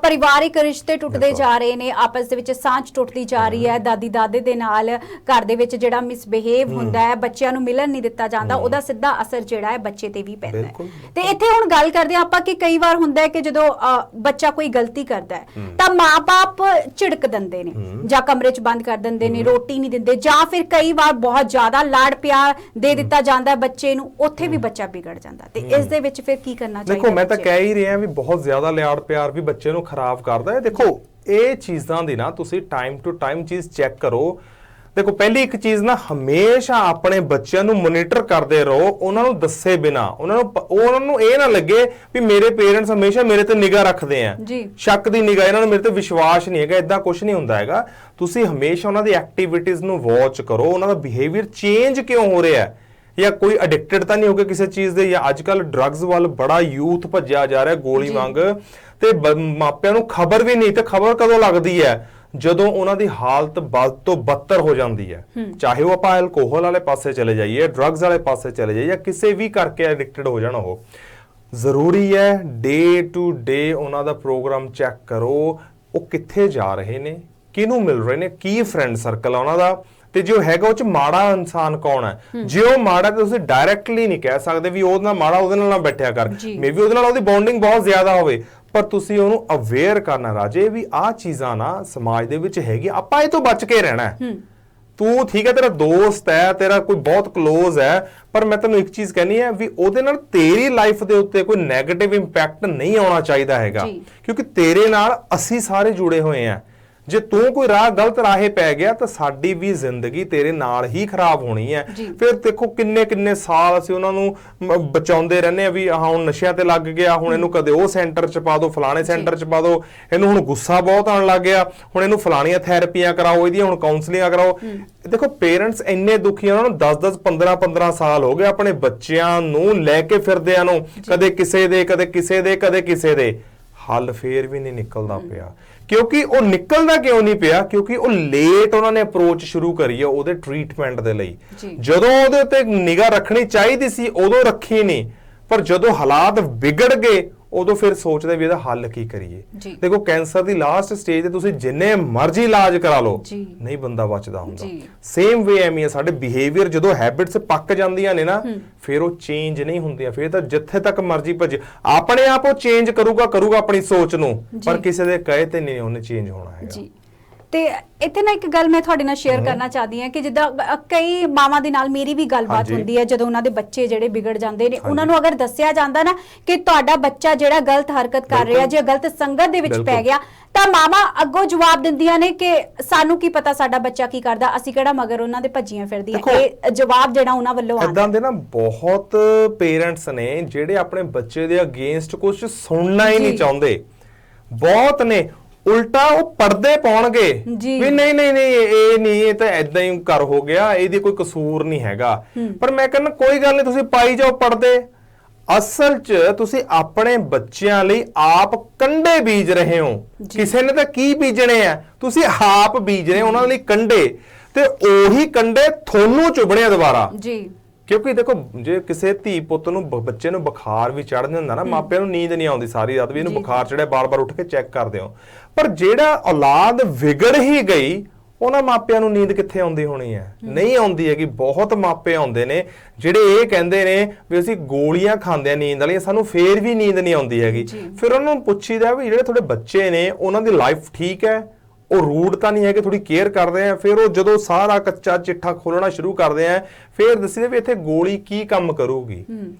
ਪਰਿਵਾਰਿਕ ਰਿਸ਼ਤੇ ਟੁੱਟਦੇ ਜਾ ਰਹੇ ਨੇ, ਆਪਸ ਦੇ ਵਿੱਚ ਸਾਂਝ ਟੁੱਟਦੀ ਜਾ ਰਹੀ ਹੈ, ਦਾਦੀ ਦਾਦੇ ਦੇ ਨਾਲ ਘਰ ਦੇ ਵਿੱਚ ਜਿਹੜਾ ਮਿਸਬਿਹੇਵ ਹੁੰਦਾ ਹੈ, ਬੱਚਿਆਂ ਨੂੰ ਮਿਲਣ ਨਹੀਂ ਦਿੱਤਾ ਜਾਂਦਾ, ਉਹਦਾ ਸਿੱਧਾ ਅਸਰ ਜਿਹੜਾ ਹੈ ਬੱਚੇ ਤੇ ਵੀ ਪੈਂਦਾ ਹੈ। ਤੇ ਇੱਥੇ ਹੁਣ ਗੱਲ ਕਰਦੇ ਹਾਂ ਆਪਾਂ ਕਿ ਕਈ ਵਾਰ ਹੁੰਦਾ ਹੈ ਕਿ ਜਦੋਂ ਬੱਚਾ ਕੋਈ ਗਲਤੀ ਕਰਦਾ ਹੈ ਤਾਂ ਮਾਂ-ਬਾਪ ਝਿੜਕ ਦਿੰਦੇ ਨੇ ਜਾਂ ਕਮਰੇ 'ਚ ਬੰਦ ਕਰ ਦਿੰਦੇ ਨੇ, ਰੋਟੀ ਨਹੀਂ ਦਿੰਦੇ, ਜਾਂ ਫਿਰ ਕਈ ਵਾਰ ਬਹੁਤ ਜ਼ਿਆਦਾ ਲਾਡ ਪਿਆਰ ਦੇ ਦਿੱਤਾ ਜਾਂਦਾ ਬੱਚੇ ਨੂੰ, ਉੱਥੇ ਵੀ ਬੱਚਾ ਵਿਗੜ ਜਾਂਦਾ। ਤੇ ਇਸ ਦੇ ਵਿੱਚ ਫਿਰ ਕੀ ਕਰਨਾ ਚਾਹੀਦਾ?
ਦੇਖੋ ਮੈਂ ਤਾਂ ਕਹਿ ਹੀ ਰਿਹਾ ਵੀ ਬਹੁਤ ਜ਼ਿਆਦਾ ਲਾਡ ਪਿਆਰ ਵੀ ਬੱਚੇ ਨੂੰ ਖਰਾਬ ਕਰਦਾ ਹੈ। ਦੇਖੋ ਇਹ ਚੀਜ਼ਾਂ ਦੀ ਨਾ ਤੁਸੀਂ ਟਾਈਮ ਟੂ ਟਾਈਮ ਚੀਜ਼ ਚੈੱਕ ਕਰੋ। ਦੇਖੋ ਪਹਿਲੀ ਇੱਕ ਚੀਜ਼ ਨਾ, ਹਮੇਸ਼ਾ ਆਪਣੇ ਬੱਚਿਆਂ ਨੂੰ ਮੋਨੀਟਰ ਕਰਦੇ ਰਹੋ, ਉਹਨਾਂ ਨੂੰ ਦੱਸੇ ਬਿਨਾ, ਉਹਨਾਂ ਨੂੰ ਇਹ ਨਾ ਲੱਗੇ ਵੀ ਮੇਰੇ ਪੇਰੈਂਟਸ ਹਮੇਸ਼ਾ ਮੇਰੇ ਤੇ ਨਿਗਾਹ ਰੱਖਦੇ ਆ, ਸ਼ੱਕ ਦੀ ਨਿਗਾਹ, ਇਹਨਾਂ ਨੂੰ ਮੇਰੇ ਤੇ ਵਿਸ਼ਵਾਸ ਨਹੀਂ ਹੈਗਾ, ਇਦਾਂ ਕੁਝ ਨਹੀਂ ਹੁੰਦਾ ਹੈਗਾ। ਤੁਸੀਂ ਹਮੇਸ਼ਾ ਉਹਨਾਂ ਦੀ ਐਕਟੀਵਿਟੀਜ਼ ਨੂੰ ਵਾਚ ਕਰੋ, ਉਹਨਾਂ ਦਾ ਬਿਹੇਵੀਅਰ ਚੇਂਜ ਕਿਉਂ ਹੋ ਰਿਹਾ ਹੈ, ਜਾਂ ਕੋਈ ਐਡਿਕਟਡ ਤਾਂ ਨਹੀਂ ਹੋ ਗਿਆ ਕਿਸੇ ਚੀਜ਼ ਦੇ, ਜਾਂ ਅੱਜ ਕੱਲ ਡਰੱਗਸ ਵੱਲ ਬੜਾ ਯੂਥ ਭੱਜਿਆ ਜਾ ਰਿਹਾ ਗੋਲੀ ਵਾਂਗ, ਤੇ ਮਾਪਿਆਂ ਨੂੰ ਖਬਰ ਵੀ ਨਹੀਂ। ਤੇ ਖਬਰ ਕਦੋਂ ਲੱਗਦੀ ਹੈ? ਜਦੋਂ ਉਹਨਾਂ ਦੀ ਹਾਲਤ ਬਦ ਤੋਂ ਬੱਤਰ ਹੋ ਜਾਂਦੀ ਹੈ, ਚਾਹੇ ਉਹ ਆਪਾਂ ਐਲਕੋਹਲ ਵਾਲੇ ਪਾਸੇ ਚਲੇ ਜਾਈਏ, ਡਰੱਗਸ ਵਾਲੇ ਪਾਸੇ ਚਲੇ ਜਾਈਏ, ਜਾਂ ਕਿਸੇ ਵੀ ਕਰਕੇ ਐਡਿਕਟਡ ਹੋ ਜਾਣਾ। ਉਹ ਜ਼ਰੂਰੀ ਹੈ ਡੇ ਟੂ ਡੇ ਉਹਨਾਂ ਦਾ ਪ੍ਰੋਗਰਾਮ ਚੈੱਕ ਕਰੋ, ਉਹ ਕਿੱਥੇ ਜਾ ਰਹੇ ਨੇ, ਕਿਹਨੂੰ ਮਿਲ ਰਹੇ ਨੇ, ਕੀ ਫਰੈਂਡ ਸਰਕਲ ਆ ਉਹਨਾਂ ਦਾ, ਤੇ ਜੋ ਹੈਗਾ ਉਹ ਚ ਮਾੜਾ ਇਨਸਾਨ ਕੌਣ ਹੈ। ਜੇ ਉਹ ਮਾੜਾ ਤੇ ਤੁਸੀਂ ਡਾਇਰੈਕਟਲੀ ਨਹੀਂ ਕਹਿ ਸਕਦੇ ਵੀ ਉਹਦੇ ਨਾਲ ਮਾੜਾ, ਉਹਦੇ ਨਾਲ ਨਾ ਬੈਠਿਆ ਕਰ, ਮੇਬੀ ਉਹਦੇ ਨਾਲ ਉਹਦੀ ਬੌਂਡਿੰਗ ਬਹੁਤ ਜ਼ਿਆਦਾ ਹੋਵੇ, ਪਰ ਤੁਸੀਂ ਉਹਨੂੰ ਅਵੇਅਰ ਕਰਨਾ ਰਾਜੇ ਵੀ ਆਹ ਚੀਜ਼ਾਂ ਨਾ ਸਮਾਜ ਦੇ ਵਿੱਚ ਹੈਗੀ, ਆਪਾਂ ਇਹ ਤੋਂ ਬਚ ਕੇ ਰਹਿਣਾ। ਤੂੰ ਠੀਕ ਹੈ, ਤੇਰਾ ਦੋਸਤ ਹੈ, ਤੇਰਾ ਕੋਈ ਬਹੁਤ ਕਲੋਜ਼ ਹੈ, ਪਰ ਮੈਂ ਤੈਨੂੰ ਇੱਕ ਚੀਜ਼ ਕਹਿਣੀ ਹੈ ਵੀ ਉਹਦੇ ਨਾਲ ਤੇਰੀ ਲਾਈਫ ਦੇ ਉੱਤੇ ਕੋਈ ਨੈਗੇਟਿਵ ਇੰਪੈਕਟ ਨਹੀਂ ਆਉਣਾ ਚਾਹੀਦਾ ਹੈਗਾ, ਕਿਉਂਕਿ ਤੇਰੇ ਨਾਲ ਅਸੀਂ ਸਾਰੇ ਜੁੜੇ ਹੋਏ ਆ। ਜੇ ਤੂੰ ਕੋਈ ਰਾਹ ਗਲਤ ਰਾਹੇ ਪੈ ਗਿਆ ਤਾਂ ਸਾਡੀ ਵੀ ਜ਼ਿੰਦਗੀ ਤੇਰੇ ਨਾਲ ਹੀ ਖਰਾਬ ਹੋਣੀ ਹੈ। ਫਿਰ ਦੇਖੋ ਕਿੰਨੇ ਕਿੰਨੇ ਸਾਲ ਅਸੀਂ ਉਹਨਾਂ ਨੂੰ ਬਚਾਉਂਦੇ ਰਹਿੰਦੇ ਆ ਵੀ ਹੁਣ ਨਸ਼ਿਆਂ ਤੇ ਲੱਗ ਗਿਆ, ਹੁਣ ਇਹਨੂੰ ਕਦੇ ਉਹ ਸੈਂਟਰ 'ਚ ਪਾ ਦਿਓ, ਫਲਾਣੇ ਸੈਂਟਰ 'ਚ ਪਾ ਦਿਓ, ਇਹਨੂੰ ਹੁਣ ਗੁੱਸਾ ਬਹੁਤ ਆਉਣ ਲੱਗ ਗਿਆ, ਹੁਣ ਇਹਨੂੰ ਫਲਾਣੀਆਂ ਥੈਰੇਪੀਆਂ ਕਰਾਓ, ਇਹਦੀਆਂ ਹੁਣ ਕਾਉਂਸਲਿੰਗ ਕਰਾਓ। ਦੇਖੋ ਪੇਰੈਂਟਸ ਇੰਨੇ ਦੁਖੀ ਆ, ਉਹਨਾਂ ਨੂੰ 10-10 15-15 ਸਾਲ ਹੋ ਗਏ ਆਪਣੇ ਬੱਚਿਆਂ ਨੂੰ ਲੈ ਕੇ ਫਿਰਦਿਆਂ ਨੂੰ, ਕਦੇ ਕਿਸੇ ਦੇ ਕਦੇ ਕਿਸੇ ਦੇ ਕਦੇ ਕਿਸੇ ਦੇ, ਹੱਲ ਫੇਰ ਵੀ ਨਹੀਂ ਨਿਕਲਦਾ ਪਿਆ। ਕਿਉਂਕਿ ਉਹ ਨਿਕਲਦਾ ਕਿਉਂ ਨਹੀਂ ਪਿਆ? ਕਿਉਂਕਿ ਉਹ ਲੇਟ ਉਹਨਾਂ ਨੇ ਅਪਰੋਚ ਸ਼ੁਰੂ ਕਰੀ ਹੈ ਉਹਦੇ ਟ੍ਰੀਟਮੈਂਟ ਦੇ ਲਈ। ਜਦੋਂ ਉਹਦੇ ਉੱਤੇ ਨਿਗਾਹ ਰੱਖਣੀ ਚਾਹੀਦੀ ਸੀ ਉਦੋਂ ਰੱਖੀ ਨਹੀਂ, ਪਰ ਜਦੋਂ ਹਾਲਾਤ ਵਿਗੜ ਗਏ ਉਦੋਂ ਫਿਰ ਸੋਚਦੇ ਵੀ ਇਹਦਾ ਹੱਲ ਕੀ ਕਰੀਏ। ਦੇਖੋ ਕੈਂਸਰ ਦੀ ਲਾਸਟ ਸਟੇਜ ਤੇ ਤੁਸੀਂ ਜਿੰਨੇ ਮਰਜ਼ੀ ਇਲਾਜ ਕਰਾ ਲਓ, ਨਹੀਂ ਬੰਦਾ ਬਚਦਾ ਹੁੰਦਾ। ਸੇਮ ਵੇ ਐਵੇਂ ਹੈ ਸਾਡੇ ਬਿਹੇਵੀਅਰ, ਜਦੋਂ ਹੈਬਿਟਸ ਪੱਕ ਜਾਂਦੀਆਂ ਨੇ ਨਾ ਫਿਰ ਉਹ ਚੇਂਜ ਨਹੀਂ ਹੁੰਦੀਆਂ। ਫਿਰ ਤਾਂ ਜਿੱਥੇ ਤੱਕ ਮਰਜ਼ੀ ਭੱਜੇ, ਆਪਣੇ ਆਪ ਉਹ ਚੇਂਜ ਕਰੂਗਾ ਆਪਣੀ ਸੋਚ ਨੂੰ, ਪਰ ਕਿਸੇ ਦੇ ਕਹੇ ਤੇ ਨਹੀਂ ਉਹਨੇ ਚੇਂਜ ਹੋਣਾ ਹੈਗਾ।
ਤੇ ਇੱਥੇ ਨਾ ਇੱਕ ਗੱਲ ਮੈਂ ਤੁਹਾਡੇ ਨਾਲ ਸ਼ੇਅਰ ਕਰਨਾ ਚਾਹਦੀ ਹਾਂ ਕਿ ਜਿੱਦਾਂ ਕਈ ਮਾਵਾਂ ਦੇ ਨਾਲ ਮੇਰੀ ਵੀ ਗੱਲਬਾਤ ਹੁੰਦੀ ਹੈ, ਜਦੋਂ ਉਹਨਾਂ ਦੇ ਬੱਚੇ ਜਿਹੜੇ ਵਿਗੜ ਜਾਂਦੇ ਨੇ, ਉਹਨਾਂ ਨੂੰ ਅਗਰ ਦੱਸਿਆ ਜਾਂਦਾ ਨਾ ਕਿ ਤੁਹਾਡਾ ਬੱਚਾ ਜਿਹੜਾ ਗਲਤ ਹਰਕਤ ਕਰ ਰਿਹਾ, ਜੇ ਗਲਤ ਸੰਗਤ ਦੇ ਵਿੱਚ ਪੈ ਗਿਆ, ਤਾਂ ਮਾਵਾਂ ਅੱਗੋਂ ਜਵਾਬ ਦਿੰਦੀਆਂ ਨੇ ਕਿ ਸਾਨੂੰ ਕੀ ਪਤਾ ਸਾਡਾ ਬੱਚਾ ਕੀ ਕਰਦਾ, ਅਸੀਂ ਕਿਹੜਾ ਮਗਰ ਉਹਨਾਂ ਦੇ ਭੱਜੀਆਂ ਫਿਰਦੀਆਂ। ਇਹ ਜਵਾਬ ਜਿਹੜਾ ਉਹਨਾਂ ਵੱਲੋਂ ਆਉਂਦਾ।
ਇਦਾਂ ਦੇ ਨਾ ਬਹੁਤ ਪੇਰੈਂਟਸ ਨੇ ਜਿਹੜੇ ਆਪਣੇ ਬੱਚੇ ਦੇ ਅਗੇਂਸਟ ਕੁਝ ਸੁਣਨਾ ਹੀ ਨਹੀਂ ਚਾਹੁੰਦੇ, ਬਹੁਤ ਨੇ। ਉਲਟਾ ਉਹ ਪਰਦੇ ਪਾਉਣਗੇ ਵੀ ਨਹੀਂ ਨਹੀਂ ਨਹੀਂ ਇਹ ਨਹੀਂ, ਇਹ ਤਾਂ ਏਦਾਂ ਹੀ ਕਰ ਹੋ ਗਿਆ, ਇਹਦੀ ਕੋਈ ਕਸੂਰ ਨਹੀਂ ਹੈਗਾ। ਪਰ ਮੈਂ ਕਹਿੰਦਾ ਕੋਈ ਗੱਲ ਨਹੀਂ, ਤੁਸੀਂ ਪਾਈ ਜਾਓ ਪਰਦੇ। ਅਸਲ 'ਚ ਤੁਸੀਂ ਆਪਣੇ ਬੱਚਿਆਂ ਲਈ ਆਪ ਕੰਡੇ ਬੀਜ ਰਹੇ ਹੋ। ਕਿਸੇ ਨੇ ਤਾਂ ਕੀ ਬੀਜਣੇ ਆ, ਤੁਸੀਂ ਆਪ ਬੀਜ ਰਹੇ ਹੋ ਉਹਨਾਂ ਲਈ ਕੰਡੇ, ਤੇ ਉਹੀ ਕੰਡੇ ਤੁਹਾਨੂੰ ਚੁਭਣੇ ਆ ਦੁਬਾਰਾ। ਕਿਉਂਕਿ ਦੇਖੋ ਜੇ ਕਿਸੇ ਧੀ ਪੁੱਤ ਨੂੰ ਬੱਚੇ ਨੂੰ ਬੁਖਾਰ ਵੀ ਚੜ੍ਹ ਜਾਂਦਾ ਨਾ, ਮਾਪਿਆਂ ਨੂੰ ਨੀਂਦ ਨਹੀਂ ਆਉਂਦੀ ਸਾਰੀ ਰਾਤ ਵੀ ਇਹਨੂੰ ਬੁਖਾਰ ਚੜਿਆ, ਬਾਰ-ਬਾਰ ਉੱਠ ਕੇ ਚੈੱਕ ਕਰਦੇ ਹੋ। ਪਰ ਜਿਹੜਾ ਔਲਾਦ ਵਿਗੜ ਹੀ ਗਈ, ਉਹਨਾਂ ਮਾਪਿਆਂ ਨੂੰ ਨੀਂਦ ਕਿੱਥੇ ਆਉਂਦੀ ਹੋਣੀ ਹੈ? ਨਹੀਂ ਆਉਂਦੀ ਹੈਗੀ। ਬਹੁਤ ਮਾਪੇ ਆਉਂਦੇ ਨੇ ਜਿਹੜੇ ਇਹ ਕਹਿੰਦੇ ਨੇ ਵੀ ਅਸੀਂ ਗੋਲੀਆਂ ਖਾਂਦੇ ਆ ਨੀਂਦ ਵਾਲੀਆਂ, ਸਾਨੂੰ ਫੇਰ ਵੀ ਨੀਂਦ ਨਹੀਂ ਆਉਂਦੀ ਹੈਗੀ। ਫਿਰ ਉਹਨਾਂ ਨੂੰ ਪੁੱਛੀਦਾ ਵੀ ਜਿਹੜੇ ਤੁਹਾਡੇ ਬੱਚੇ ਨੇ ਉਹਨਾਂ ਦੀ ਲਾਈਫ ਠੀਕ ਹੈ, ਉਹ ਰੂਡ ਤਾਂ ਨਹੀਂ ਹੈਗੇ, ਥੋੜੀ ਕੇਅਰ ਕਰਦੇ ਆ। ਫਿਰ ਉਹ ਜਦੋਂ ਸਾਰਾ ਕੱਚਾ ਚਿੱਠਾ ਖੋਲਣਾ ਸ਼ੁਰੂ ਕਰਦੇ ਆ, ਫਿਰ ਦੱਸਦੇ ਵੀ ਇੱਥੇ ਗੋਲੀ ਕੀ ਕੰਮ ਕਰੂਗੀ।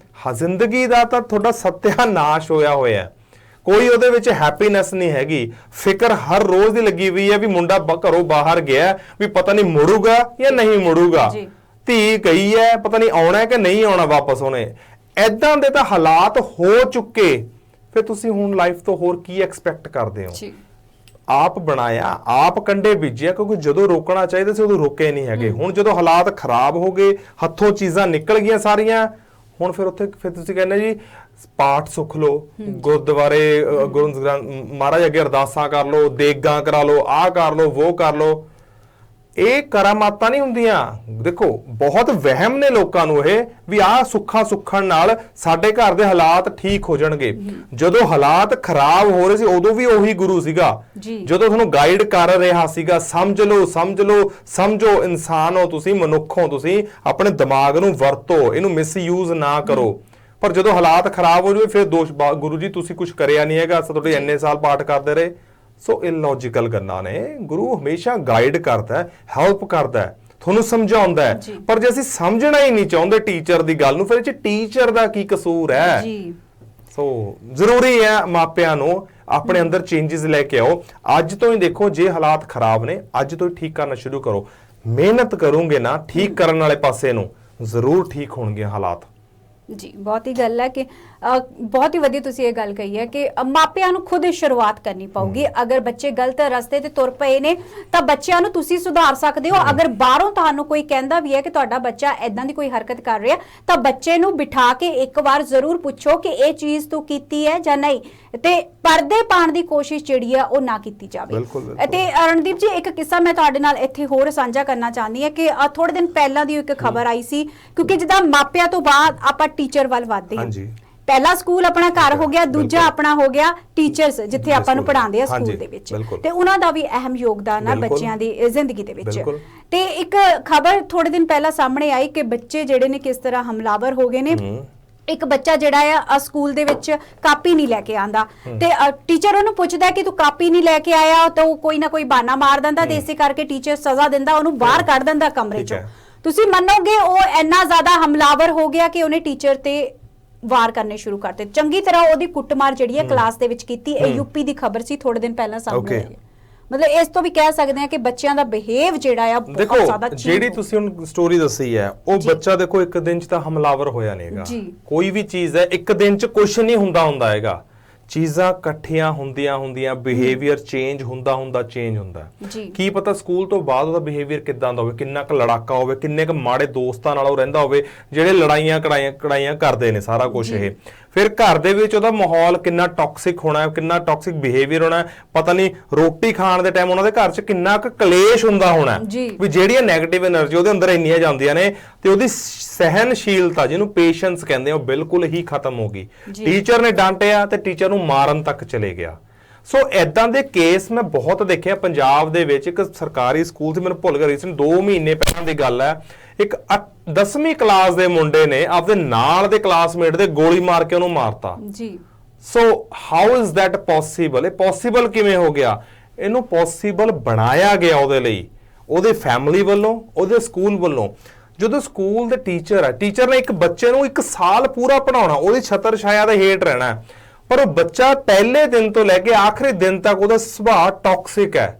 ਜ਼ਿੰਦਗੀ ਦਾ ਤਾਂ ਤੁਹਾਡਾ ਸਤਿਆਨਾਸ਼ ਹੋਇਆ ਹੋਇਆ, ਕੋਈ ਉਹਦੇ ਵਿੱਚ ਹੈਪੀਨੈਸ ਨਹੀਂ ਹੈਗੀ। ਫਿਕਰ ਹਰ ਰੋਜ਼ ਦੀ ਲੱਗੀ ਹੋਈ ਹੈ ਵੀ ਮੁੰਡਾ ਘਰੋਂ ਬਾਹਰ ਗਿਆ, ਵੀ ਪਤਾ ਨਹੀਂ ਮੁੜੂਗਾ ਜਾਂ ਨਹੀਂ ਮੁੜੂਗਾ, ਧੀ ਗਈ ਹੈ ਪਤਾ ਨਹੀਂ ਆਉਣਾ ਕਿ ਨਹੀਂ ਆਉਣਾ ਵਾਪਸ ਉਹਨੇ। ਏਦਾਂ ਦੇ ਤਾਂ ਹਾਲਾਤ ਹੋ ਚੁੱਕੇ, ਫਿਰ ਤੁਸੀਂ ਹੁਣ ਲਾਈਫ ਤੋਂ ਹੋਰ ਕੀ ਐਕਸਪੈਕਟ ਕਰਦੇ ਹੋ? ਆਪ ਬਣਾਇਆ, ਆਪ ਕੰਡੇ ਬੀਜਿਆ, ਕਿਉਂਕਿ ਜਦੋਂ ਰੋਕਣਾ ਚਾਹੀਦਾ ਸੀ ਉਦੋਂ ਰੋਕੇ ਨਹੀਂ ਹੈਗੇ। ਹੁਣ ਜਦੋਂ ਹਾਲਾਤ ਖਰਾਬ ਹੋ ਗਏ, ਹੱਥੋਂ ਚੀਜ਼ਾਂ ਨਿਕਲ ਗਈਆਂ ਸਾਰੀਆਂ, ਹੁਣ ਫਿਰ ਉੱਥੇ ਫਿਰ ਤੁਸੀਂ ਕਹਿੰਦੇ ਜੀ ਪਾਠ ਸੁਖ ਲਓ, ਗੁਰਦੁਆਰੇ ਗੁਰੂ ਮਹਾਰਾਜ ਅੱਗੇ ਅਰਦਾਸਾਂ ਕਰ ਲਓ, ਦੇਗਾਂ ਕਰਾ ਲਓ, ਆਹ ਕਰ ਲਓ, ਉਹ ਕਰ ਲਓ। ਇਹ ਕਰਾਮਾਤਾਂ ਨਹੀਂ ਹੁੰਦੀਆਂ। ਦੇਖੋ ਬਹੁਤ ਵਹਿਮ ਨੇ ਲੋਕਾਂ ਨੂੰ ਇਹ ਵੀ ਆਹ ਸੁੱਖਾਂ ਸੁੱਖਣ ਨਾਲ ਸਾਡੇ ਘਰ ਦੇ ਹਾਲਾਤ ਠੀਕ ਹੋ ਜਾਣਗੇ। ਜਦੋਂ ਹਾਲਾਤ ਖਰਾਬ ਹੋ ਰਹੇ ਸੀ ਉਦੋਂ ਵੀ ਉਹੀ ਗੁਰੂ ਸੀਗਾ, ਜਦੋਂ ਤੁਹਾਨੂੰ ਗਾਈਡ ਕਰ ਰਿਹਾ ਸੀਗਾ। ਸਮਝ ਲਓ, ਸਮਝ ਲਓ, ਸਮਝੋ, ਇਨਸਾਨ ਹੋ ਤੁਸੀਂ, ਮਨੁੱਖ ਹੋ ਤੁਸੀਂ, ਆਪਣੇ ਦਿਮਾਗ ਨੂੰ ਵਰਤੋ, ਇਹਨੂੰ ਮਿਸਯੂਜ਼ ਨਾ ਕਰੋ। ਪਰ ਜਦੋਂ ਹਾਲਾਤ ਖਰਾਬ ਹੋ ਜਾਵੇ ਫਿਰ ਦੋਸ਼ ਗੁਰੂ ਜੀ ਤੁਸੀਂ ਕੁਝ ਕਰਿਆ ਨਹੀਂ ਹੈਗਾ, ਤੁਹਾਡੇ ਇੰਨੇ ਸਾਲ ਪਾਠ ਕਰਦੇ ਰਹੇ। ਸੋ ਇਲੌਜੀਕਲ ਗੱਲਾਂ ਨੇ। ਗੁਰੂ ਹਮੇਸ਼ਾ ਗਾਈਡ ਕਰਦਾ, ਹੈਲਪ ਕਰਦਾ, ਤੁਹਾਨੂੰ ਸਮਝਾਉਂਦਾ ਹੈ। ਪਰ ਜੇ ਅਸੀਂ ਸਮਝਣਾ ਹੀ ਨਹੀਂ ਚਾਹੁੰਦੇ ਟੀਚਰ ਦੀ ਗੱਲ ਨੂੰ, ਫਿਰ ਇਹ 'ਚ ਟੀਚਰ ਦਾ ਕੀ ਕਸੂਰ ਹੈ? ਸੋ ਜ਼ਰੂਰੀ ਹੈ ਮਾਪਿਆਂ ਨੂੰ ਆਪਣੇ ਅੰਦਰ ਚੇਂਜਸ ਲੈ ਕੇ ਆਓ। ਅੱਜ ਤੋਂ ਹੀ ਦੇਖੋ, ਜੇ ਹਾਲਾਤ ਖਰਾਬ ਨੇ ਅੱਜ ਤੋਂ ਹੀ ਠੀਕ ਕਰਨਾ ਸ਼ੁਰੂ ਕਰੋ। ਮਿਹਨਤ ਕਰੋਗੇ ਨਾ ਠੀਕ ਕਰਨ ਵਾਲੇ ਪਾਸੇ ਨੂੰ, ਜ਼ਰੂਰ ਠੀਕ ਹੋਣਗੇ ਹਾਲਾਤ।
ਜੀ ਬਹੁਤ ਹੀ ਗੱਲ ਹੈ ਕਿ ਬਹੁਤ ਹੀ ਵਧੀਆ ਤੁਸੀਂ ਇਹ ਗੱਲ ਕਹੀ ਹੈ ਕਿ ਮਾਪਿਆਂ ਨੂੰ ਖੁਦ ਸ਼ੁਰੂਆਤ ਕਰਨੀ ਪਊਗੀ। ਅਗਰ ਬੱਚੇ ਗਲਤ ਰਸਤੇ ਤੇ ਤੁਰ ਪਏ ਨੇ ਤਾਂ ਬੱਚਿਆਂ ਨੂੰ ਤੁਸੀਂ ਸੁਧਾਰ ਸਕਦੇ ਹੋ। ਅਗਰ ਬਾਹਰੋਂ ਤੁਹਾਨੂੰ ਕੋਈ ਕਹਿੰਦਾ ਵੀ ਹੈ ਕਿ ਤੁਹਾਡਾ ਬੱਚਾ ਇਦਾਂ ਦੀ ਕੋਈ ਹਰਕਤ ਕਰ ਰਿਹਾ, ਤਾਂ ਬੱਚੇ ਨੂੰ ਬਿਠਾ ਕੇ ਇੱਕ ਵਾਰ ਜ਼ਰੂਰ ਪੁੱਛੋ ਕਿ ਇਹ ਚੀਜ਼ ਤੂੰ ਕੀਤੀ ਹੈ ਜਾਂ ਨਹੀਂ, ਤੇ ਪਰਦੇ ਪਾਉਣ ਦੀ ਕੋਸ਼ਿਸ਼ ਜਿਹੜੀ ਹੈ ਉਹ ਨਾ ਕੀਤੀ ਜਾਵੇ। ਤੇ ਰਣਦੀਪ ਜੀ, ਇੱਕ ਕਿੱਸਾ ਮੈਂ ਤੁਹਾਡੇ ਨਾਲ ਇੱਥੇ ਹੋਰ ਸਾਂਝਾ ਕਰਨਾ ਚਾਹੁੰਦੀ ਹਾਂ ਕਿ ਥੋੜੇ ਦਿਨ ਪਹਿਲਾਂ ਦੀ ਇੱਕ ਖਬਰ ਆਈ ਸੀ, ਕਿਉਂਕਿ ਜਿੱਦਾਂ ਮਾਪਿਆਂ ਤੋਂ ਬਾਅਦ ਆਪਾਂ ਟੀਚਰ ਵੱਲ ਵੱਧਦੇ ਹਾਂ। ਪਹਿਲਾ ਸਕੂਲ ਆਪਣਾ ਘਰ ਹੋ ਗਿਆ, ਦੂਜਾ ਆਪਣਾ ਹੋ ਗਿਆ ਟੀਚਰਸ, ਜਿੱਥੇ ਆਪਾਂ ਨੂੰ ਪੜ੍ਹਾਉਂਦੇ ਆ ਸਕੂਲ ਦੇ ਵਿੱਚ, ਤੇ ਉਹਨਾਂ ਦਾ ਵੀ ਅਹਿਮ ਯੋਗਦਾਨ ਹੈ ਬੱਚਿਆਂ ਦੀ ਜ਼ਿੰਦਗੀ ਦੇ ਵਿੱਚ। ਤੇ ਇੱਕ ਖਬਰ ਥੋੜੇ ਦਿਨ ਪਹਿਲਾਂ ਸਾਹਮਣੇ ਆਈ ਕਿ ਬੱਚੇ ਜਿਹੜੇ ਨੇ ਕਿਸ ਤਰ੍ਹਾਂ ਹਮਲਾਵਰ ਹੋ ਗਏ ਨੇ। ਇੱਕ ਬੱਚਾ ਜਿਹੜਾ ਆ ਸਕੂਲ ਦੇ ਵਿੱਚ ਕਾਪੀ ਨਹੀਂ ਲੈ ਕੇ ਆਂਦਾ, ਤੇ ਟੀਚਰ ਉਹਨੂੰ ਪੁੱਛਦਾ ਕਿ ਤੂੰ ਕਾਪੀ ਨਹੀਂ ਲੈ ਕੇ ਆਇਆ, ਤਾਂ ਉਹ ਕੋਈ ਨਾ ਕੋਈ ਬਹਾਨਾ ਮਾਰ ਦਿੰਦਾ, ਤੇ ਇਸੇ ਕਰਕੇ ਟੀਚਰ ਸਜ਼ਾ ਦਿੰਦਾ, ਉਹਨੂੰ ਬਾਹਰ ਕੱਢ ਦਿੰਦਾ ਕਮਰੇ ਚੋਂ। ਤੁਸੀਂ ਮੰਨੋਗੇ ਉਹ ਇੰਨਾ ਜ਼ਿਆਦਾ ਹਮਲਾਵਰ ਹੋ ਗਿਆ ਕਿ ਉਹਨੇ ਟੀਚਰ ਤੇ ਵਾਰ ਕਰਨੇ ਸ਼ੁਰੂ ਕਰਤੇ। ਚੰਗੀ ਤਰ੍ਹਾਂ ਉਹਦੀ ਕੁੱਟਮਾਰ ਜਿਹੜੀ ਹੈ ਕਲਾਸ ਦੇ ਵਿੱਚ ਕੀਤੀ। ਇਹ ਯੂਪੀ ਦੀ ਖਬਰ ਸੀ, ਥੋੜੇ ਦਿਨ ਪਹਿਲਾਂ ਸਾਹਮਣੇ ਆਈ ਹੈ। ਮਤਲਬ ਇਸ ਤੋਂ ਵੀ ਕਹਿ ਸਕਦੇ ਹਾਂ ਕਿ ਬੱਚਿਆਂ ਦਾ ਬਿਹੇਵ ਜਿਹੜਾ ਆ ਬਹੁਤ
ਦੇਖੋ
ਜ਼ਿਆਦਾ change
ਜਿਹੜੀ ਤੁਸੀਂ ਹੁਣ ਸਟੋਰੀ ਦੱਸੀ ਹੈ ਉਹ ਬੱਚਾ ਦੇਖੋ ਇੱਕ ਦਿਨ ਚ ਤਾਂ ਹਮਲਾਵਰ ਹੋਇਆ ਨਹੀਂਗਾ। ਕੋਈ ਵੀ ਚੀਜ਼ ਹੈ ਇੱਕ ਦਿਨ ਚ ਕੁਝ ਨਹੀਂ ਹੁੰਦਾ ਹੈਗਾ, ਚੀਜ਼ਾਂ ਇਕੱਠੀਆਂ ਹੁੰਦੀਆਂ ਬਿਹੇਵੀਅਰ ਚੇਂਜ ਹੁੰਦਾ ਚੇਂਜ ਹੁੰਦਾ। ਕੀ ਪਤਾ ਸਕੂਲ ਤੋਂ ਬਾਅਦ ਉਹਦਾ ਬਿਹੇਵੀਅਰ ਕਿੱਦਾਂ ਦਾ ਹੋਵੇ, ਕਿੰਨਾ ਕੁ ਲੜਾਕਾ ਹੋਵੇ, ਕਿੰਨੇ ਕੁ ਮਾੜੇ ਦੋਸਤਾਂ ਨਾਲ ਉਹ ਰਹਿੰਦਾ ਹੋਵੇ ਜਿਹੜੇ ਲੜਾਈਆਂ ਕੜਾਈਆਂ ਕਰਦੇ ਨੇ ਸਾਰਾ ਕੁਝ। ਇਹ ਫਿਰ ਘਰ ਦੇ ਵਿੱਚ ਉਹਦਾ ਮਾਹੌਲ ਕਿੰਨਾ ਟੌਕਸਿਕ ਹੋਣਾ ਹੈ, ਕਿੰਨਾ ਟੌਕਸਿਕ ਬਿਹੇਵੀਅਰ ਹੋਣਾ, ਪਤਾ ਨਹੀਂ ਰੋਟੀ ਖਾਣ ਦੇ ਟਾਈਮ ਉਹਨਾਂ ਦੇ ਘਰ 'ਚ ਕਿੰਨਾ ਕੁ ਕਲੇਸ਼ ਹੁੰਦਾ ਹੋਣਾ ਵੀ ਜਿਹੜੀਆਂ ਨੈਗੇਟਿਵ એનર્ਜੀ ਉਹਦੇ ਅੰਦਰ ਇੰਨੀਆਂ ਜਾਂਦੀਆਂ ਨੇ ਤੇ ਉਹਦੀ ਸਹਿਨਸ਼ੀਲਤਾ ਜਿਹਨੂੰ ਪੇਸ਼ੈਂਸ ਕਹਿੰਦੇ ਆ ਉਹ ਬਿਲਕੁਲ ਹੀ ਖਤਮ ਹੋ ਗਈ। ਟੀਚਰ ਨੇ ਡਾਂਟਿਆ ਤੇ ਟੀਚਰ ਨੂੰ ਮਾਰਨ ਤੱਕ ਚਲੇ ਗਿਆ। ਸੋ ਐਦਾਂ ਦੇ ਕੇਸ ਮੈਂ ਬਹੁਤ ਦੇਖਿਆ ਪੰਜਾਬ ਦੇ ਵਿੱਚ। ਇੱਕ ਸਰਕਾਰੀ ਸਕੂਲ ਸੀ, ਮੈਨੂੰ ਭੁੱਲ ਗਿਆ, ਰੀਸੈਂਟ 2 ਮਹੀਨੇ ਪਹਿਲਾਂ ਦੀ ਗੱਲ ਹੈ, ਇੱਕ 10ਵੀਂ ਕਲਾਸ ਦੇ ਮੁੰਡੇ ਨੇ ਆਪਦੇ ਨਾਲ ਦੇ ਕਲਾਸਮੇਟ ਦੇ ਗੋਲੀ ਮਾਰ ਕੇ ਉਹਨੂੰ ਮਾਰਤਾ ਜੀ। So how is that possible? ਇਹ ਪੋਸੀਬਲ ਕਿਵੇਂ ਹੋ ਗਿਆ? ਇਹਨੂੰ ਪੋਸੀਬਲ ਬਣਾਇਆ ਗਿਆ ਉਹਦੇ ਲਈ, ਉਹਦੇ ਫੈਮਿਲੀ ਵੱਲੋਂ, ਉਹਦੇ ਸਕੂਲ ਵੱਲੋਂ। ਜਦੋਂ ਸਕੂਲ ਦੇ ਟੀਚਰ ਨੇ ਇੱਕ ਬੱਚੇ ਨੂੰ 1 ਸਾਲ ਪੂਰਾ ਪੜਾਉਣਾ, ਉਹਦੀ ਛਤਰ ਛਾਇਆ ਦੇ ਹੇਠ ਰਹਿਣਾ, ਪਰ ਉਹ ਬੱਚਾ ਪਹਿਲੇ ਦਿਨ ਤੋਂ ਲੈ ਕੇ ਆਖਰੀ ਦਿਨ ਤੱਕ ਉਹਦਾ ਸੁਭਾਅ ਟੌਕਸਿਕ ਹੈ।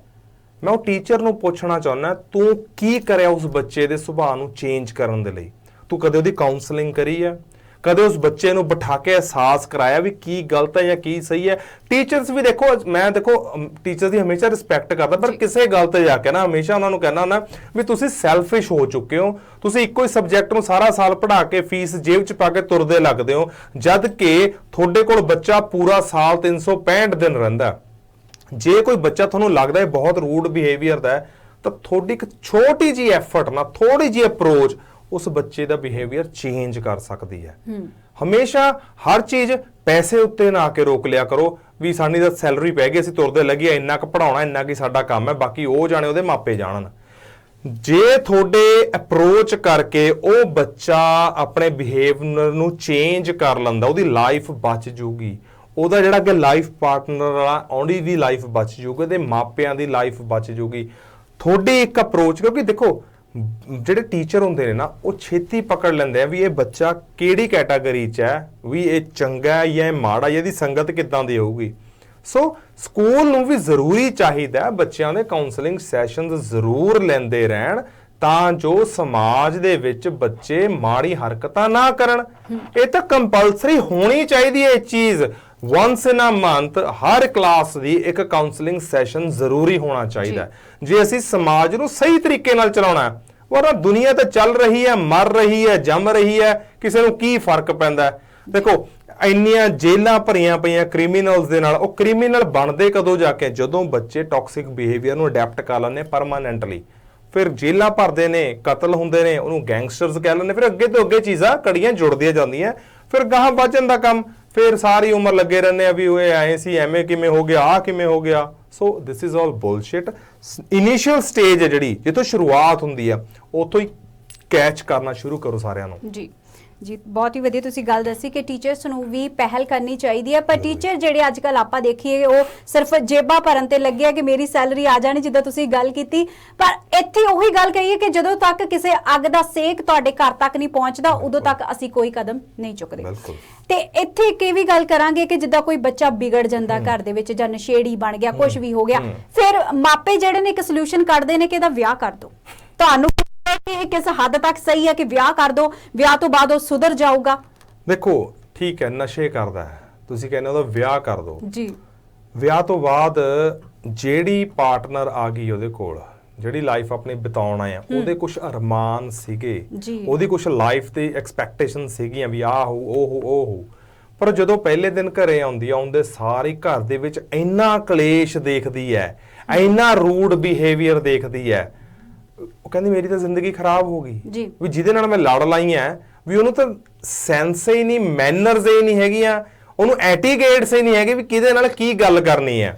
ਮੈਂ ਉਹ ਟੀਚਰ ਨੂੰ ਪੁੱਛਣਾ ਚਾਹੁੰਦਾ, ਤੂੰ ਕੀ ਕਰਿਆ ਉਸ ਬੱਚੇ ਦੇ ਸੁਭਾਅ ਨੂੰ ਚੇਂਜ ਕਰਨ ਦੇ ਲਈ? ਤੂੰ ਕਦੇ ਉਹਦੀ ਕਾਉਂਸਲਿੰਗ ਕਰੀ ਹੈ? ਕਦੇ ਉਸ ਬੱਚੇ ਨੂੰ ਬਿਠਾ ਕੇ ਅਹਿਸਾਸ ਕਰਾਇਆ ਵੀ ਕੀ ਗਲਤ ਹੈ ਜਾਂ ਕੀ ਸਹੀ ਹੈ? ਟੀਚਰਸ ਵੀ ਦੇਖੋ, ਮੈਂ ਟੀਚਰ ਦੀ ਹਮੇਸ਼ਾ ਰਿਸਪੈਕਟ ਕਰਦਾ, ਪਰ ਕਿਸੇ ਗੱਲ ਤੇ ਜਾ ਕੇ ਨਾ ਹਮੇਸ਼ਾ ਉਹਨਾਂ ਨੂੰ ਕਹਿਣਾ ਹੁੰਦਾ ਵੀ ਤੁਸੀਂ ਸੈਲਫਿਸ਼ ਹੋ ਚੁੱਕੇ ਹੋ। ਤੁਸੀਂ ਇੱਕੋ ਹੀ ਸਬਜੈਕਟ ਨੂੰ ਸਾਰਾ ਸਾਲ ਪੜ੍ਹਾ ਕੇ ਫੀਸ ਜੇਬ 'ਚ ਪਾ ਕੇ ਤੁਰਦੇ ਲੱਗਦੇ ਹੋ, ਜਦ ਕਿ ਤੁਹਾਡੇ ਕੋਲ ਬੱਚਾ ਪੂਰਾ ਸਾਲ 365 ਦਿਨ ਰਹਿੰਦਾ। ਜੇ ਕੋਈ ਬੱਚਾ ਤੁਹਾਨੂੰ ਲੱਗਦਾ ਹੈ ਬਹੁਤ ਰੂਡ ਬਿਹੇਵੀਅਰ ਦਾ ਹੈ, ਤਾਂ ਤੁਹਾਡੀ ਇੱਕ ਛੋਟੀ ਜਿਹੀ ਐਫਰਟ ਨਾਲ, ਥੋੜੀ ਜਿਹੀ ਅਪਰੋਚ ਉਸ ਬੱਚੇ ਦਾ ਬਿਹੇਵੀਅਰ ਚੇਂਜ ਕਰ ਸਕਦੀ ਹੈ। ਹਮੇਸ਼ਾ ਹਰ ਚੀਜ਼ ਪੈਸੇ ਉੱਤੇ ਨਾ ਆ ਕੇ ਰੋਕ ਲਿਆ ਕਰੋ ਵੀ ਸਾਡੀ ਤਾਂ ਸੈਲਰੀ ਪੈ ਗਈ, ਅਸੀਂ ਤੁਰਦੇ ਲੱਗੀਏ, ਇੰਨਾ ਕੁ ਪੜਾਉਣਾ, ਇੰਨਾ ਕੀ ਸਾਡਾ ਕੰਮ ਹੈ, ਬਾਕੀ ਉਹ ਜਾਣੇ ਉਹਦੇ ਮਾਪੇ ਜਾਣਨ। ਜੇ ਤੁਹਾਡੇ ਅਪਰੋਚ ਕਰਕੇ ਉਹ ਬੱਚਾ ਆਪਣੇ ਬਿਹੇਵੀਅਰ ਨੂੰ ਚੇਂਜ ਕਰ ਲੈਂਦਾ, ਉਹਦੀ ਲਾਈਫ ਬਚ ਜੂਗੀ, ਉਹਦਾ ਜਿਹੜਾ ਕਿ ਲਾਈਫ ਪਾਰਟਨਰ ਵਾਲਾ ਉਹਦੀ ਵੀ ਲਾਈਫ ਬਚ ਜੂਗੀ, ਉਹਦੇ ਮਾਪਿਆਂ ਦੀ ਲਾਈਫ ਬਚ ਜੂਗੀ। ਤੁਹਾਡੀ ਇੱਕ ਅਪਰੋਚ, ਕਿਉਂਕਿ ਦੇਖੋ ਜਿਹੜੇ ਟੀਚਰ ਹੁੰਦੇ ਨੇ ਨਾ ਉਹ ਛੇਤੀ ਪਕੜ ਲੈਂਦੇ ਆ ਵੀ ਇਹ ਬੱਚਾ ਕਿਹੜੀ ਕੈਟਾਗਰੀ 'ਚ ਹੈ, ਵੀ ਇਹ ਚੰਗਾ ਹੈ ਜਾਂ ਮਾੜਾ, ਇਹਦੀ ਸੰਗਤ ਕਿੱਦਾਂ ਦੀ ਹੋਊਗੀ। ਸੋ ਸਕੂਲ ਨੂੰ ਵੀ ਜ਼ਰੂਰੀ ਚਾਹੀਦਾ ਬੱਚਿਆਂ ਦੇ ਕਾਉਂਸਲਿੰਗ ਸੈਸ਼ਨਸ ਜ਼ਰੂਰ ਲੈਂਦੇ ਰਹਿਣ, ਤਾਂ ਜੋ ਸਮਾਜ ਦੇ ਵਿੱਚ ਬੱਚੇ ਮਾੜੀ ਹਰਕਤਾਂ ਨਾ ਕਰਨ। ਇਹ ਤਾਂ ਕੰਪਲਸਰੀ ਹੋਣੀ ਚਾਹੀਦੀ ਹੈ ਇਹ ਚੀਜ਼। once in a month ਹਰ ਕਲਾਸ ਦੀ ਇੱਕ ਕਾਉਂਸਲਿੰਗ ਸੈਸ਼ਨ ਜ਼ਰੂਰੀ ਹੋਣਾ ਚਾਹੀਦਾ ਜੇ ਅਸੀਂ ਸਮਾਜ ਨੂੰ ਸਹੀ ਤਰੀਕੇ ਨਾਲ ਚਲਾਉਣਾ ਹੈ। ਵਰਨਾ ਦੁਨੀਆ ਤਾਂ ਚੱਲ ਰਹੀ ਹੈ, ਮਰ ਰਹੀ ਹੈ, ਜੰਮ ਰਹੀ ਹੈ, ਕਿਸੇ ਨੂੰ ਕੀ ਫਰਕ ਪੈਂਦਾ? ਦੇਖੋ ਇੰਨੀਆਂ ਜੇਲਾਂ ਭਰੀਆਂ ਪਈਆਂ ਕ੍ਰਿਮੀਨਲਸ ਦੇ ਨਾਲ। ਉਹ ਕ੍ਰਿਮੀਨਲ ਬਣਦੇ ਕਦੋਂ ਜਾ ਕੇ? ਜਦੋਂ ਬੱਚੇ ਟੌਕਸਿਕ ਬਿਹੇਵੀਅਰ ਨੂੰ ਅਡੈਪਟ ਕਰ ਲੈਂਦੇ ਪਰਮਾਨੈਂਟਲੀ। ਫਿਰ ਜੇਲਾਂ ਭਰਦੇ ਨੇ, ਕਤਲ ਹੁੰਦੇ ਨੇ, ਉਹਨੂੰ ਗੈਂਗਸਟਰਸ ਕਹਿ ਲੈਂਦੇ। ਫਿਰ ਅੱਗੇ ਤੋਂ ਅੱਗੇ ਚੀਜ਼ਾਂ ਕੜੀਆਂ ਜੁੜਦੀਆਂ ਜਾਂਦੀਆਂ, ਫਿਰ ਗਾਹਾਂ ਵੱਜਣ ਦਾ ਕੰਮ। ਫਿਰ ਸਾਰੀ ਉਮਰ ਲੱਗੇ ਰਹਿੰਦੇ ਆ ਵੀ ਉਹ ਐ ਸੀ, ਐਵੇਂ ਕਿਵੇਂ ਹੋ ਗਿਆ, ਆ ਕਿਵੇਂ ਹੋ ਗਿਆ। So this is all bullshit. Initial stage ਹੈ ਜਿਹੜੀ, ਜਿੱਥੋਂ ਸ਼ੁਰੂਆਤ ਹੁੰਦੀ ਆ, ਉੱਥੋਂ ਹੀ ਕੈਚ ਕਰਨਾ ਸ਼ੁਰੂ ਕਰੋ ਸਾਰਿਆਂ ਨੂੰ।
ਜੀ ਬਹੁਤ ਹੀ ਵਧੀਆ ਤੁਸੀਂ ਗੱਲ ਦੱਸੀ ਕਿ ਟੀਚਰਸ ਨੂੰ ਵੀ ਪਹਿਲ ਕਰਨੀ ਚਾਹੀਦੀ ਹੈ। ਪਰ ਟੀਚਰ ਜਿਹੜੇ ਅੱਜ ਕੱਲ ਆਪਾਂ ਦੇਖੀਏ ਉਹ ਸਿਰਫ ਜੇਬਾਂ ਭਰਨ ਤੇ ਲੱਗੇ ਆ ਕਿ ਮੇਰੀ ਸੈਲਰੀ ਆ ਜਾਣੀ, ਜਿੱਦਾਂ ਤੁਸੀਂ ਗੱਲ ਕੀਤੀ। ਪਰ ਇੱਥੇ ਉਹੀ ਗੱਲ ਕਹੀਏ ਕਿ ਜਦੋਂ ਤੱਕ ਕਿਸੇ ਅੱਗ ਦਾ ਸੇਕ ਤੁਹਾਡੇ ਘਰ ਤੱਕ ਨਹੀਂ ਪਹੁੰਚਦਾ, ਉਦੋਂ ਤੱਕ ਅਸੀਂ ਕੋਈ ਕਦਮ ਨਹੀਂ ਚੁੱਕਦੇ। ਤੇ ਇੱਥੇ ਇੱਕ ਇਹ ਵੀ ਗੱਲ ਕਰਾਂਗੇ ਕਿ ਜਿੱਦਾਂ ਕੋਈ ਬੱਚਾ ਵਿਗੜ ਜਾਂਦਾ ਘਰ ਦੇ ਵਿੱਚ, ਜਾਂ ਨਸ਼ੇੜੀ ਬਣ ਗਿਆ, ਕੁਝ ਵੀ ਹੋ ਗਿਆ, ਫਿਰ ਮਾਪੇ ਜਿਹੜੇ ਨੇ ਇੱਕ ਸੋਲੂਸ਼ਨ ਕੱਢਦੇ ਨੇ ਕਿ ਇਹਦਾ ਵਿਆਹ ਕਰ ਦਿਓ। ਤੁਹਾਨੂੰ ਕਿ ਕਿਸ ਹੱਦ ਤੱਕ ਸਹੀ ਹੈ ਕਿ ਵਿਆਹ ਕਰ ਦੋ, ਵਿਆਹ ਤੋਂ ਬਾਅਦ ਉਹ ਸੁਧਰ ਜਾਊਗਾ?
ਦੇਖੋ ਠੀਕ ਹੈ, ਨਸ਼ੇ ਕਰਦਾ ਹੈ, ਤੁਸੀਂ ਕਹਿੰਦੇ ਉਹਦਾ ਵਿਆਹ ਕਰ ਦੋ
ਜੀ। ਵਿਆਹ
ਤੋਂ ਬਾਅਦ ਜਿਹੜੀ ਪਾਰਟਨਰ ਆ ਗਈ ਉਹਦੇ ਕੋਲ, ਜਿਹੜੀ ਲਾਈਫ ਆਪਣੀ ਬਿਤਾਉਣ ਆਇਆ, ਉਹਦੇ ਕੁਝ ਅਰਮਾਨ ਸੀਗੇ, ਉਹਦੀ ਕੁਝ ਲਾਈਫ ਦੀ ਐਕਸਪੈਕਟੇਸ਼ਨ ਸੀਗੀਆਂ ਵੀ ਆਹ ਹੋ ਉਹ ਹੋ। ਪਰ ਜਦੋਂ ਪਹਿਲੇ ਦਿਨ ਘਰੇ ਆਉਂਦੀ ਆ, ਉਹਦੇ ਸਾਰੇ ਘਰ ਦੇ ਵਿੱਚ ਇੰਨਾ ਕਲੇਸ਼ ਦੇਖਦੀ ਹੈ, ਇੰਨਾ ਰੂਡ ਬਿਹੇਵੀਅਰ ਦੇਖਦੀ ਹੈ, ਉਹ ਕਹਿੰਦੀ ਮੇਰੀ ਤਾਂ ਜ਼ਿੰਦਗੀ ਖਰਾਬ ਹੋ ਗਈ ਵੀ ਜਿਹਦੇ ਨਾਲ ਮੈਂ ਲੜ ਲਾਈ ਐ, ਵੀ ਉਹਨੂੰ ਤਾਂ ਸੈਂਸ ਹੀ ਨਹੀਂ, ਮੈਨਰਸ ਹੀ ਨਹੀਂ ਹੈਗੀਆਂ, ਉਹਨੂੰ ਐਟੀਕੇਟਸ ਹੀ ਨਹੀਂ ਹੈਗੇ ਵੀ ਕਿਹਦੇ ਨਾਲ ਕੀ ਗੱਲ ਕਰਨੀ ਹੈ।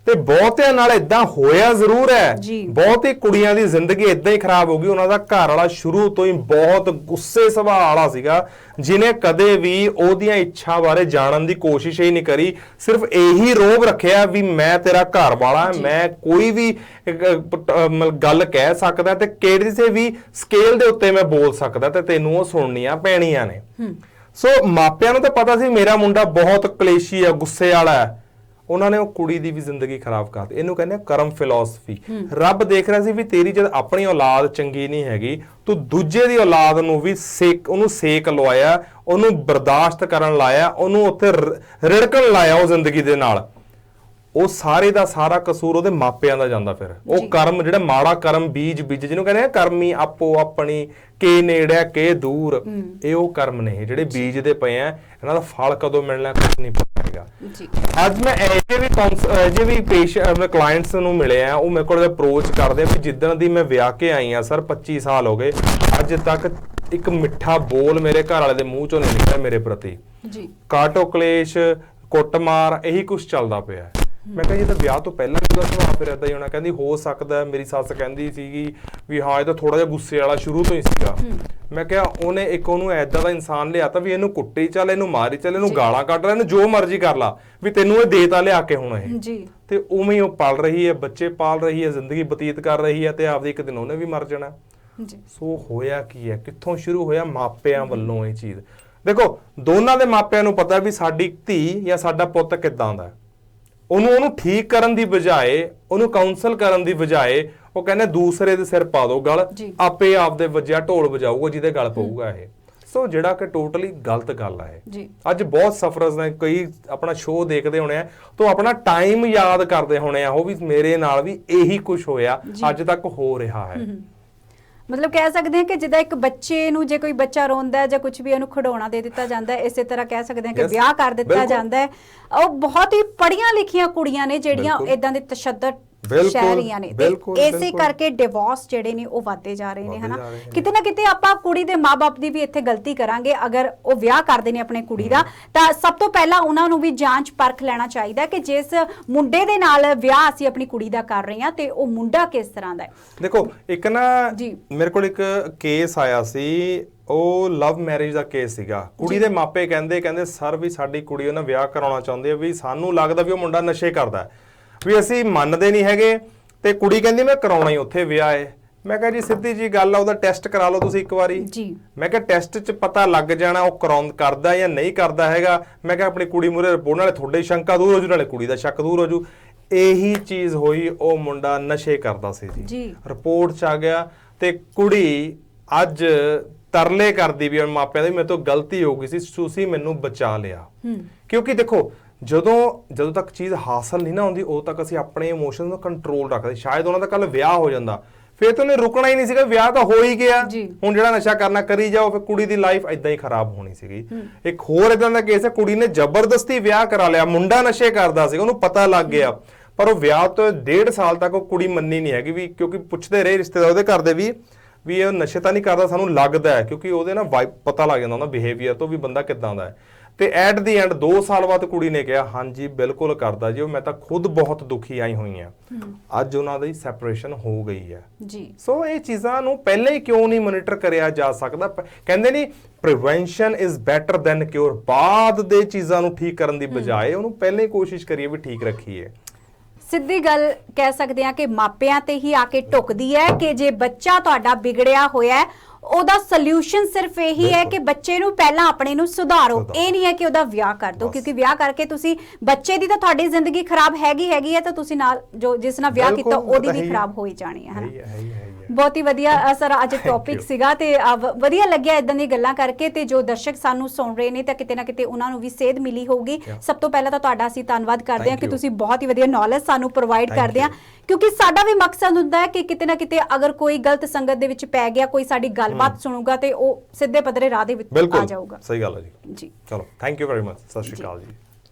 ਤੇ ਬਹੁਤਿਆਂ ਨਾਲ ਇਦਾਂ ਹੋਇਆ ਜ਼ਰੂਰ ਹੈ, ਬਹੁਤੀ ਕੁੜੀਆਂ ਦੀ ਜ਼ਿੰਦਗੀ ਇਦਾਂ ਹੀ ਖਰਾਬ ਹੋ ਗਈ। ਉਹਨਾਂ ਦਾ ਘਰ ਵਾਲਾ ਸ਼ੁਰੂ ਤੋਂ ਹੀ ਬਹੁਤ ਗੁੱਸੇ ਸੁਭਾਅ ਵਾਲਾ ਸੀਗਾ, ਜਿਹਨੇ ਕਦੇ ਵੀ ਉਹਦੀਆਂ ਇੱਛਾ ਬਾਰੇ ਜਾਣਨ ਦੀ ਕੋਸ਼ਿਸ਼ ਹੀ ਨਹੀਂ ਕਰੀ। ਸਿਰਫ ਇਹੀ ਰੋਬ ਰੱਖਿਆ ਵੀ ਮੈਂ ਤੇਰਾ ਘਰ ਵਾਲਾ, ਮੈਂ ਕੋਈ ਵੀ ਗੱਲ ਕਹਿ ਸਕਦਾ ਤੇ ਕਿਸੇ ਵੀ ਸਕੇਲ ਦੇ ਉੱਤੇ ਮੈਂ ਬੋਲ ਸਕਦਾ ਤੇ ਤੈਨੂੰ ਉਹ ਸੁਣਨੀਆਂ ਪੈਣੀਆਂ ਨੇ। ਸੋ ਮਾਪਿਆਂ ਨੂੰ ਤਾਂ ਪਤਾ ਸੀ ਮੇਰਾ ਮੁੰਡਾ ਬਹੁਤ ਕਲੇਸ਼ੀ ਆ, ਗੁੱਸੇ ਵਾਲਾ ਹੈ। ਉਹਨਾਂ ਨੇ ਉਹ ਕੁੜੀ ਦੀ ਵੀ ਜ਼ਿੰਦਗੀ ਖਰਾਬ ਕਰਤੀ। ਇਹਨੂੰ ਕਹਿੰਦੇ ਆ ਕਰਮ ਫਿਲਾਸਫੀ। ਰੱਬ ਦੇਖ ਰਿਹਾ ਸੀ ਵੀ ਤੇਰੀ ਜਦ ਆਪਣੀ ਔਲਾਦ ਚੰਗੀ ਨਹੀਂ ਹੈਗੀ, ਤੂੰ ਦੂਜੇ ਦੀ ਔਲਾਦ ਨੂੰ ਵੀ ਉਹਨੂੰ ਸੇਕ ਲਵਾਇਆ, ਉਹਨੂੰ ਬਰਦਾਸ਼ਤ ਕਰਨ ਲਾਇਆ, ਉਹਨੂੰ ਉੱਥੇ ਰਿੜਕਣ ਲਾਇਆ ਉਹ ਜ਼ਿੰਦਗੀ ਦੇ ਨਾਲ। ਉਹ ਸਾਰੇ ਦਾ ਸਾਰਾ ਕਸੂਰ ਉਹਦੇ ਮਾਪਿਆਂ ਦਾ ਜਾਂਦਾ। ਫਿਰ ਉਹ ਕਰਮ ਜਿਹੜਾ ਮਾੜਾ ਕਰਮ ਬੀਜ ਜਿਹਨੂੰ ਕਹਿੰਦੇ ਆ ਕਰਮੀ ਆਪੋ ਆਪਣੀ ਕੇ ਨੇੜਿਆ ਕੇ ਦੂਰ, ਇਹ ਉਹ ਕਰਮ ਨੇ ਜਿਹੜੇ ਬੀਜਦੇ ਪਏ ਆ। ਇਹਨਾਂ ਦਾ ਫਲ ਕਦੋਂ ਮਿਲਣਾ ਕੁਝ ਨਹੀਂ ਪਤਾ ਹੈਗਾ। ਅੱਜ ਮੈਂ ਇਹੋ ਵੀ ਕਲਾਇੰਟਸ ਨੂੰ ਮਿਲੇ ਆ, ਉਹ ਮੇਰੇ ਕੋਲ ਅਪਰੋਚ ਕਰਦੇ ਆ ਵੀ ਜਿੱਦਣ ਦੀ ਮੈਂ ਵਿਆਹ ਕੇ ਆਈ ਆ ਸਰ 25 ਸਾਲ ਹੋ ਗਏ, ਅੱਜ ਤੱਕ ਇੱਕ ਮਿੱਠਾ ਬੋਲ ਮੇਰੇ ਘਰ ਵਾਲੇ ਦੇ ਮੂੰਹ ਚੋਂ ਨਹੀਂ ਨਿਕਲਿਆ ਮੇਰੇ ਪ੍ਰਤੀ। ਕਾਟੋ ਕਲੇਸ਼, ਕੁੱਟਮਾਰ, ਇਹੀ ਕੁਝ ਚੱਲਦਾ ਪਿਆ। ਮੈਂ ਕਿਹਾ ਜੀ ਤਾਂ ਵਿਆਹ ਤੋਂ ਪਹਿਲਾਂ ਵੀ ਸੁਭਾਅ ਫਿਰ ਏਦਾਂ ਹੀ ਹੋਣਾ। ਕਹਿੰਦੀ ਹੋ ਸਕਦਾ, ਮੇਰੀ ਸੱਸ ਕਹਿੰਦੀ ਸੀਗੀ ਵੀ ਹਾਂ ਇਹ ਤਾਂ ਥੋੜਾ ਜਿਹਾ ਗੁੱਸੇ ਵਾਲਾ ਸ਼ੁਰੂ ਤੋਂ ਹੀ ਸੀਗਾ। ਮੈਂ ਕਿਹਾ ਉਹਨੂੰ ਏਦਾਂ ਦਾ ਇਨਸਾਨ ਲਿਆਤਾ ਵੀ ਇਹਨੂੰ ਕੁੱਟੀ ਚੱਲ, ਇਹਨੂੰ ਮਾਰੀ ਚੱਲ, ਇਹਨੂੰ ਗਾਲਾਂ ਕੱਢ ਲੈ, ਇਹਨੂੰ ਜੋ ਮਰਜ਼ੀ ਕਰ ਲਾ, ਵੀ ਤੈਨੂੰ ਇਹ ਦੇਤਾ ਲਿਆ ਕੇ ਹੁਣ ਇਹ। ਤੇ ਉਵੇਂ ਹੀ ਉਹ ਪਲ ਰਹੀ ਹੈ, ਬੱਚੇ ਪਾਲ ਰਹੀ ਹੈ, ਜ਼ਿੰਦਗੀ ਬਤੀਤ ਕਰ ਰਹੀ ਹੈ, ਤੇ ਆਪਦੀ ਇੱਕ ਦਿਨ ਉਹਨੇ ਵੀ ਮਰ ਜਾਣਾ। ਸੋ ਹੋਇਆ ਕੀ ਹੈ, ਕਿੱਥੋਂ ਸ਼ੁਰੂ ਹੋਇਆ? ਮਾਪਿਆਂ ਵੱਲੋਂ ਇਹ ਚੀਜ਼। ਦੇਖੋ ਦੋਨਾਂ ਦੇ ਮਾਪਿਆਂ ਨੂੰ ਪਤਾ ਵੀ ਸਾਡੀ ਧੀ ਜਾਂ ਸਾਡਾ ਪੁੱਤ ਕਿੱਦਾਂ ਦਾ। ਉਹਨੂੰ ਠੀਕ ਕਰਨ ਦੀ ਬਜਾਏ, ਉਹਨੂੰ ਕਾਉਂਸਲ ਕਰਨ ਦੀ ਬਜਾਏ, ਉਹ ਕਹਿੰਦੇ ਦੂਸਰੇ ਦੇ ਸਿਰ ਪਾ ਦੋ ਗਲ, ਆਪੇ ਆਪਦੇ ਵੱਜਿਆ ਢੋਲ ਵਜਾਊਗਾ ਜਿਹਦੇ ਗਲ ਪਊਗਾ ਇਹ। ਸੋ ਜਿਹੜਾ ਕਿ ਟੋਟਲੀ ਗਲਤ ਗੱਲ ਹੈ। ਅੱਜ ਬਹੁਤ ਸਫਰਰਸ ਨੇ, ਕਈ ਆਪਣਾ ਸ਼ੋਅ ਦੇਖਦੇ ਹੋਣੇ ਆ ਤਾਂ ਆਪਣਾ ਟਾਈਮ ਯਾਦ ਕਰਦੇ ਹੋਣੇ ਆ, ਉਹ ਵੀ ਮੇਰੇ ਨਾਲ ਵੀ ਇਹੀ ਕੁਝ ਹੋਇਆ, ਅੱਜ ਤੱਕ ਹੋ ਰਿਹਾ ਹੈ।
ਮਤਲਬ ਕਹਿ ਸਕਦੇ ਹਾਂ ਕਿ ਜਿੱਦਾਂ ਇੱਕ ਬੱਚੇ ਨੂੰ ਜੇ ਕੋਈ ਬੱਚਾ ਰੋਂਦਾ ਜਾਂ ਕੁਝ ਵੀ ਉਹਨੂੰ ਖਿਡੌਣਾ ਦੇ ਦਿੱਤਾ ਜਾਂਦਾ ਹੈ, ਇਸੇ ਤਰ੍ਹਾਂ ਕਹਿ ਸਕਦੇ ਹਾਂ ਕਿ ਵਿਆਹ ਕਰ ਦਿੱਤਾ ਜਾਂਦਾ ਹੈ। ਉਹ ਬਹੁਤ ਹੀ ਪੜ੍ਹੀਆਂ ਲਿਖੀਆਂ ਕੁੜੀਆਂ ਨੇ ਜਿਹੜੀਆਂ ਇਦਾਂ ਦੇ ਤਸ਼ੱਦਦ ਸ਼ਹਿਰੀਆਂ ਨੇ, ਤੇ ਇਸੇ ਕਰਕੇ ਡਿਵੋਰਸ ਜਿਹੜੇ ਨੇ ਉਹ ਵੱਧਦੇ ਜਾ ਰਹੇ ਨੇ, ਹਨਾ। ਕਿਤੇ ਨਾ ਕਿਤੇ ਆਪਾਂ ਕੁੜੀ ਦੇ ਮਾਪੇ ਦੀ ਵੀ ਇੱਥੇ ਗਲਤੀ ਕਰਾਂਗੇ। ਅਗਰ ਉਹ ਵਿਆਹ ਕਰਦੇ ਨੇ ਆਪਣੇ ਕੁੜੀ ਦਾ, ਤਾਂ ਸਭ ਤੋਂ ਪਹਿਲਾਂ ਉਹਨਾਂ ਨੂੰ ਵੀ ਜਾਂਚ ਪਰਖ ਲੈਣਾ ਚਾਹੀਦਾ ਕਿ ਜਿਸ ਮੁੰਡੇ ਦੇ ਨਾਲ ਵਿਆਹ ਅਸੀਂ ਆਪਣੀ ਕੁੜੀ ਦਾ ਕਰ ਰਹੇ ਹਾਂ, ਤੇ ਉਹ ਮੁੰਡਾ ਕਿਸ ਤਰ੍ਹਾਂ ਦਾ ਹੈ।
ਦੇਖੋ ਇੱਕ ਨਾ ਮੇਰੇ ਕੋਲ ਇੱਕ ਕੇਸ ਆਇਆ ਸੀ, ਉਹ ਲਵ ਮੈਰਿਜ ਦਾ ਕੇਸ ਸੀਗਾ। ਕੁੜੀ ਦੇ ਮਾਪੇ ਕਹਿੰਦੇ ਸਰ ਵੀ ਸਾਡੀ ਕੁੜੀ ਉਹਨਾਂ ਵਿਆਹ ਕਰਾਉਣਾ ਚਾਹੁੰਦੇ ਆ, ਵੀ ਸਾਨੂੰ ਲੱਗਦਾ ਵੀ ਉਹ ਮੁੰਡਾ ਨਸ਼ੇ ਕਰਦਾ, ਵੀ ਅਸੀਂ ਮੰਨਦੇ ਨਹੀਂ ਹੈਗੇ, ਤੇ ਕੁੜੀ ਕਹਿੰਦੀ ਮੈਂ ਕਰਾਉਣਾ ਹੀ ਉੱਥੇ ਵਿਆਹ ਹੈ। ਮੈਂ ਕਿਹਾ ਜੀ ਸਿੱਧੀ ਜੀ ਗੱਲ ਆ, ਉਹਦਾ ਟੈਸਟ ਕਰਾ ਲਓ ਤੁਸੀਂ ਇੱਕ ਵਾਰੀ। ਮੈਂ ਕਿਹਾ ਟੈਸਟ 'ਚ ਪਤਾ ਲੱਗ ਜਾਣਾ ਉਹ ਕਰਦਾ ਜਾਂ ਨਹੀਂ ਕਰਦਾ ਹੈਗਾ। ਮੈਂ ਕਿਹਾ ਆਪਣੀ ਕੁੜੀ ਮੂਹਰੇ ਰਿਪੋਰਟ, ਨਾਲੇ ਤੁਹਾਡੇ ਸ਼ੰਕਾ ਦੂਰ ਹੋ ਜੂ, ਨਾਲੇ ਕੁੜੀ ਦਾ ਸ਼ੱਕ ਦੂਰ ਹੋ ਜੂ। ਇਹੀ ਚੀਜ਼ ਹੋਈ, ਉਹ ਮੁੰਡਾ ਨਸ਼ੇ ਕਰਦਾ ਸੀ ਜੀ। ਰਿਪੋਰਟ 'ਚ ਆ ਗਿਆ, ਤੇ ਕੁੜੀ ਅੱਜ ਤਰਲੇ ਕਰਦੀ ਵੀ ਮਾਪਿਆਂ ਦੀ ਮੇਰੇ ਤੋਂ ਗਲਤੀ ਹੋ ਗਈ ਸੀ, ਤੁਸੀਂ ਮੈਨੂੰ ਬਚਾ ਲਿਆ। ਕਿਉਂਕਿ ਦੇਖੋ ਜਦੋਂ ਤੱਕ ਚੀਜ਼ ਹਾਸਲ ਨਹੀਂ ਨਾ ਹੁੰਦੀ, ਉਦੋਂ ਤੱਕ ਅਸੀਂ ਆਪਣੇ ਇਮੋਸ਼ਨਸ ਨੂੰ ਕੰਟਰੋਲ ਰੱਖਦੇ। ਸ਼ਾਇਦ ਉਹਨਾਂ ਦਾ ਕੱਲ ਵਿਆਹ ਹੋ ਜਾਂਦਾ, ਫਿਰ ਤਾਂ ਉਹਨੇ ਰੁਕਣਾ ਹੀ ਨਹੀਂ ਸੀਗਾ, ਵਿਆਹ ਤਾਂ ਹੋ ਹੀ ਗਿਆ। ਹੁਣ ਜਿਹੜਾ ਨਸ਼ਾ ਕਰਨਾ ਕਰੀ ਜਾਓ, ਫਿਰ ਕੁੜੀ ਦੀ ਲਾਈਫ ਏਦਾਂ ਹੀ ਖਰਾਬ ਹੋਣੀ ਸੀਗੀ। ਇੱਕ ਹੋਰ ਏਦਾਂ ਦਾ ਕੇਸ ਹੈ, ਕੁੜੀ ਨੇ ਜ਼ਬਰਦਸਤੀ ਵਿਆਹ ਕਰਾ ਲਿਆ, ਮੁੰਡਾ ਨਸ਼ੇ ਕਰਦਾ ਸੀ, ਉਹਨੂੰ ਪਤਾ ਲੱਗ ਗਿਆ, ਪਰ ਉਹ ਵਿਆਹ ਤੋਂ 1.5 ਸਾਲ ਤੱਕ ਉਹ ਕੁੜੀ ਮੰਨੀ ਨਹੀਂ ਹੈਗੀ, ਵੀ ਕਿਉਂਕਿ ਪੁੱਛਦੇ ਰਹੇ ਰਿਸ਼ਤੇਦਾਰ ਉਹਦੇ ਘਰ ਦੇ ਵੀ ਇਹ ਨਸ਼ੇ ਤਾਂ ਨਹੀਂ ਕਰਦਾ, ਸਾਨੂੰ ਲੱਗਦਾ ਹੈ, ਕਿਉਂਕਿ ਉਹਦੇ ਨਾ ਵਾਈਬ ਪਤਾ ਲੱਗ ਜਾਂਦਾ, ਉਹਦਾ ਬਿਹੇਵੀਅਰ ਤੋਂ ਵੀ ਬੰਦਾ ਕਿੱਦਾਂ ਦਾ ਹੈ। ਤੇ ਐਟ ਦੀ ਐਂਡ 2 ਸਾਲ ਬਾਅਦ ਕੁੜੀ ਨੇ ਕਿਹਾ ਹਾਂਜੀ ਬਿਲਕੁਲ ਕਰਦਾ ਜੀ, ਮੈਂ ਤਾਂ ਖੁਦ ਬਹੁਤ ਦੁਖੀ ਆਈ ਹੋਈ ਹਾਂ। ਅੱਜ ਉਹਨਾਂ ਦੀ ਸੈਪਰੇਸ਼ਨ ਹੋ ਗਈ ਹੈ ਜੀ। ਸੋ ਇਹ ਚੀਜ਼ਾਂ ਨੂੰ ਪਹਿਲਾਂ ਹੀ ਕਿਉਂ ਨਹੀਂ ਮੋਨੀਟਰ ਕਰਿਆ ਜਾ ਸਕਦਾ? ਕਹਿੰਦੇ ਨਹੀਂ prevention is better than cure. ਬਾਅਦ ਦੇ ਚੀਜ਼ਾਂ ਨੂੰ ਠੀਕ ਕਰਨ ਦੀ ਬਜਾਏ ਉਹਨੂੰ ਪਹਿਲਾਂ ਹੀ ਕੋਸ਼ਿਸ਼ ਕਰੀਏ ਵੀ ਠੀਕ ਰੱਖੀਏ।
ਸਿੱਧੀ ਗੱਲ ਕਹਿ ਸਕਦੇ ਹਾਂ ਕਿ ਮਾਪਿਆਂ ਤੇ ਹੀ ਆ ਕੇ ਢੁਕਦੀ ਹੈ ਕਿ ਜੇ ਬੱਚਾ ਤੁਹਾਡਾ ਵਿਗੜਿਆ ਹੋਇਆ, ਉਹਦਾ ਸੋਲੂਸ਼ਨ ਸਿਰਫ ਇਹੀ ਹੈ ਕਿ ਬੱਚੇ ਨੂੰ ਪਹਿਲਾਂ ਆਪਣੇ ਨੂੰ ਸੁਧਾਰੋ। ਇਹ ਨਹੀਂ ਹੈ ਕਿ ਉਹਦਾ ਵਿਆਹ ਕਰ ਦਿਓ, ਕਿਉਂਕਿ ਵਿਆਹ ਕਰਕੇ ਤੁਸੀਂ ਬੱਚੇ ਦੀ ਤਾਂ ਤੁਹਾਡੀ ਜ਼ਿੰਦਗੀ ਖਰਾਬ ਹੈਗੀ ਹੈ, ਤਾਂ ਤੁਸੀਂ ਨਾਲ ਜਿਸ ਨਾਲ ਵਿਆਹ ਕੀਤਾ ਉਹਦੀ ਵੀ ਖਰਾਬ ਹੋਈ ਜਾਣੀ ਹੈ, ਹਨਾ। ਬਹੁਤ ਹੀ ਵਧੀਆ ਸਰ ਅੱਜ ਟੌਪਿਕ ਸੀਗਾ, ਤੇ ਵਧੀਆ ਲੱਗਿਆ ਇਦਾਂ ਦੀਆਂ ਗੱਲਾਂ ਕਰਕੇ। ਤੇ ਜੋ ਦਰਸ਼ਕ ਸਾਨੂੰ ਸੁਣ ਰਹੇ ਨੇ, ਤਾਂ ਕਿਤੇ ਨਾ ਕਿਤੇ ਉਹਨਾਂ ਨੂੰ ਵੀ ਸੇਧ ਮਿਲੀ ਹੋਊਗੀ। ਸਭ ਤੋਂ ਪਹਿਲਾਂ ਤਾਂ ਤੁਹਾਡਾ ਅਸੀਂ ਧੰਨਵਾਦ ਕਰਦੇ ਹਾਂ ਕਿ ਤੁਸੀਂ ਬਹੁਤ ਹੀ ਵਧੀਆ ਨੌਲੇਜ ਸਾਨੂੰ ਪ੍ਰੋਵਾਈਡ ਕਰਦੇ ਆ, ਕਿਉਂਕਿ ਸਾਡਾ ਵੀ ਮਕਸਦ ਹੁੰਦਾ ਹੈ ਕਿ ਕਿਤੇ ਨਾ ਕਿਤੇ ਅਗਰ ਕੋਈ ਗਲਤ ਸੰਗਤ ਦੇ ਵਿੱਚ ਪੈ ਗਿਆ, ਕੋਈ ਸਾਡੀ ਗੱਲਬਾਤ ਸੁਣੂਗਾ, ਤੇ ਉਹ ਸਿੱਧੇ ਪੱਧਰੇ ਰਾਹ ਦੇ ਵਿੱਚ ਆ ਜਾਊਗਾ।
ਸਹੀ ਗੱਲ ਹੈ ਜੀ। ਚਲੋ ਥੈਂਕ ਯੂ ਵੈਰੀ ਮਚ। ਸਤਿ ਸ਼੍ਰੀ ਅਕਾਲ ਜੀ।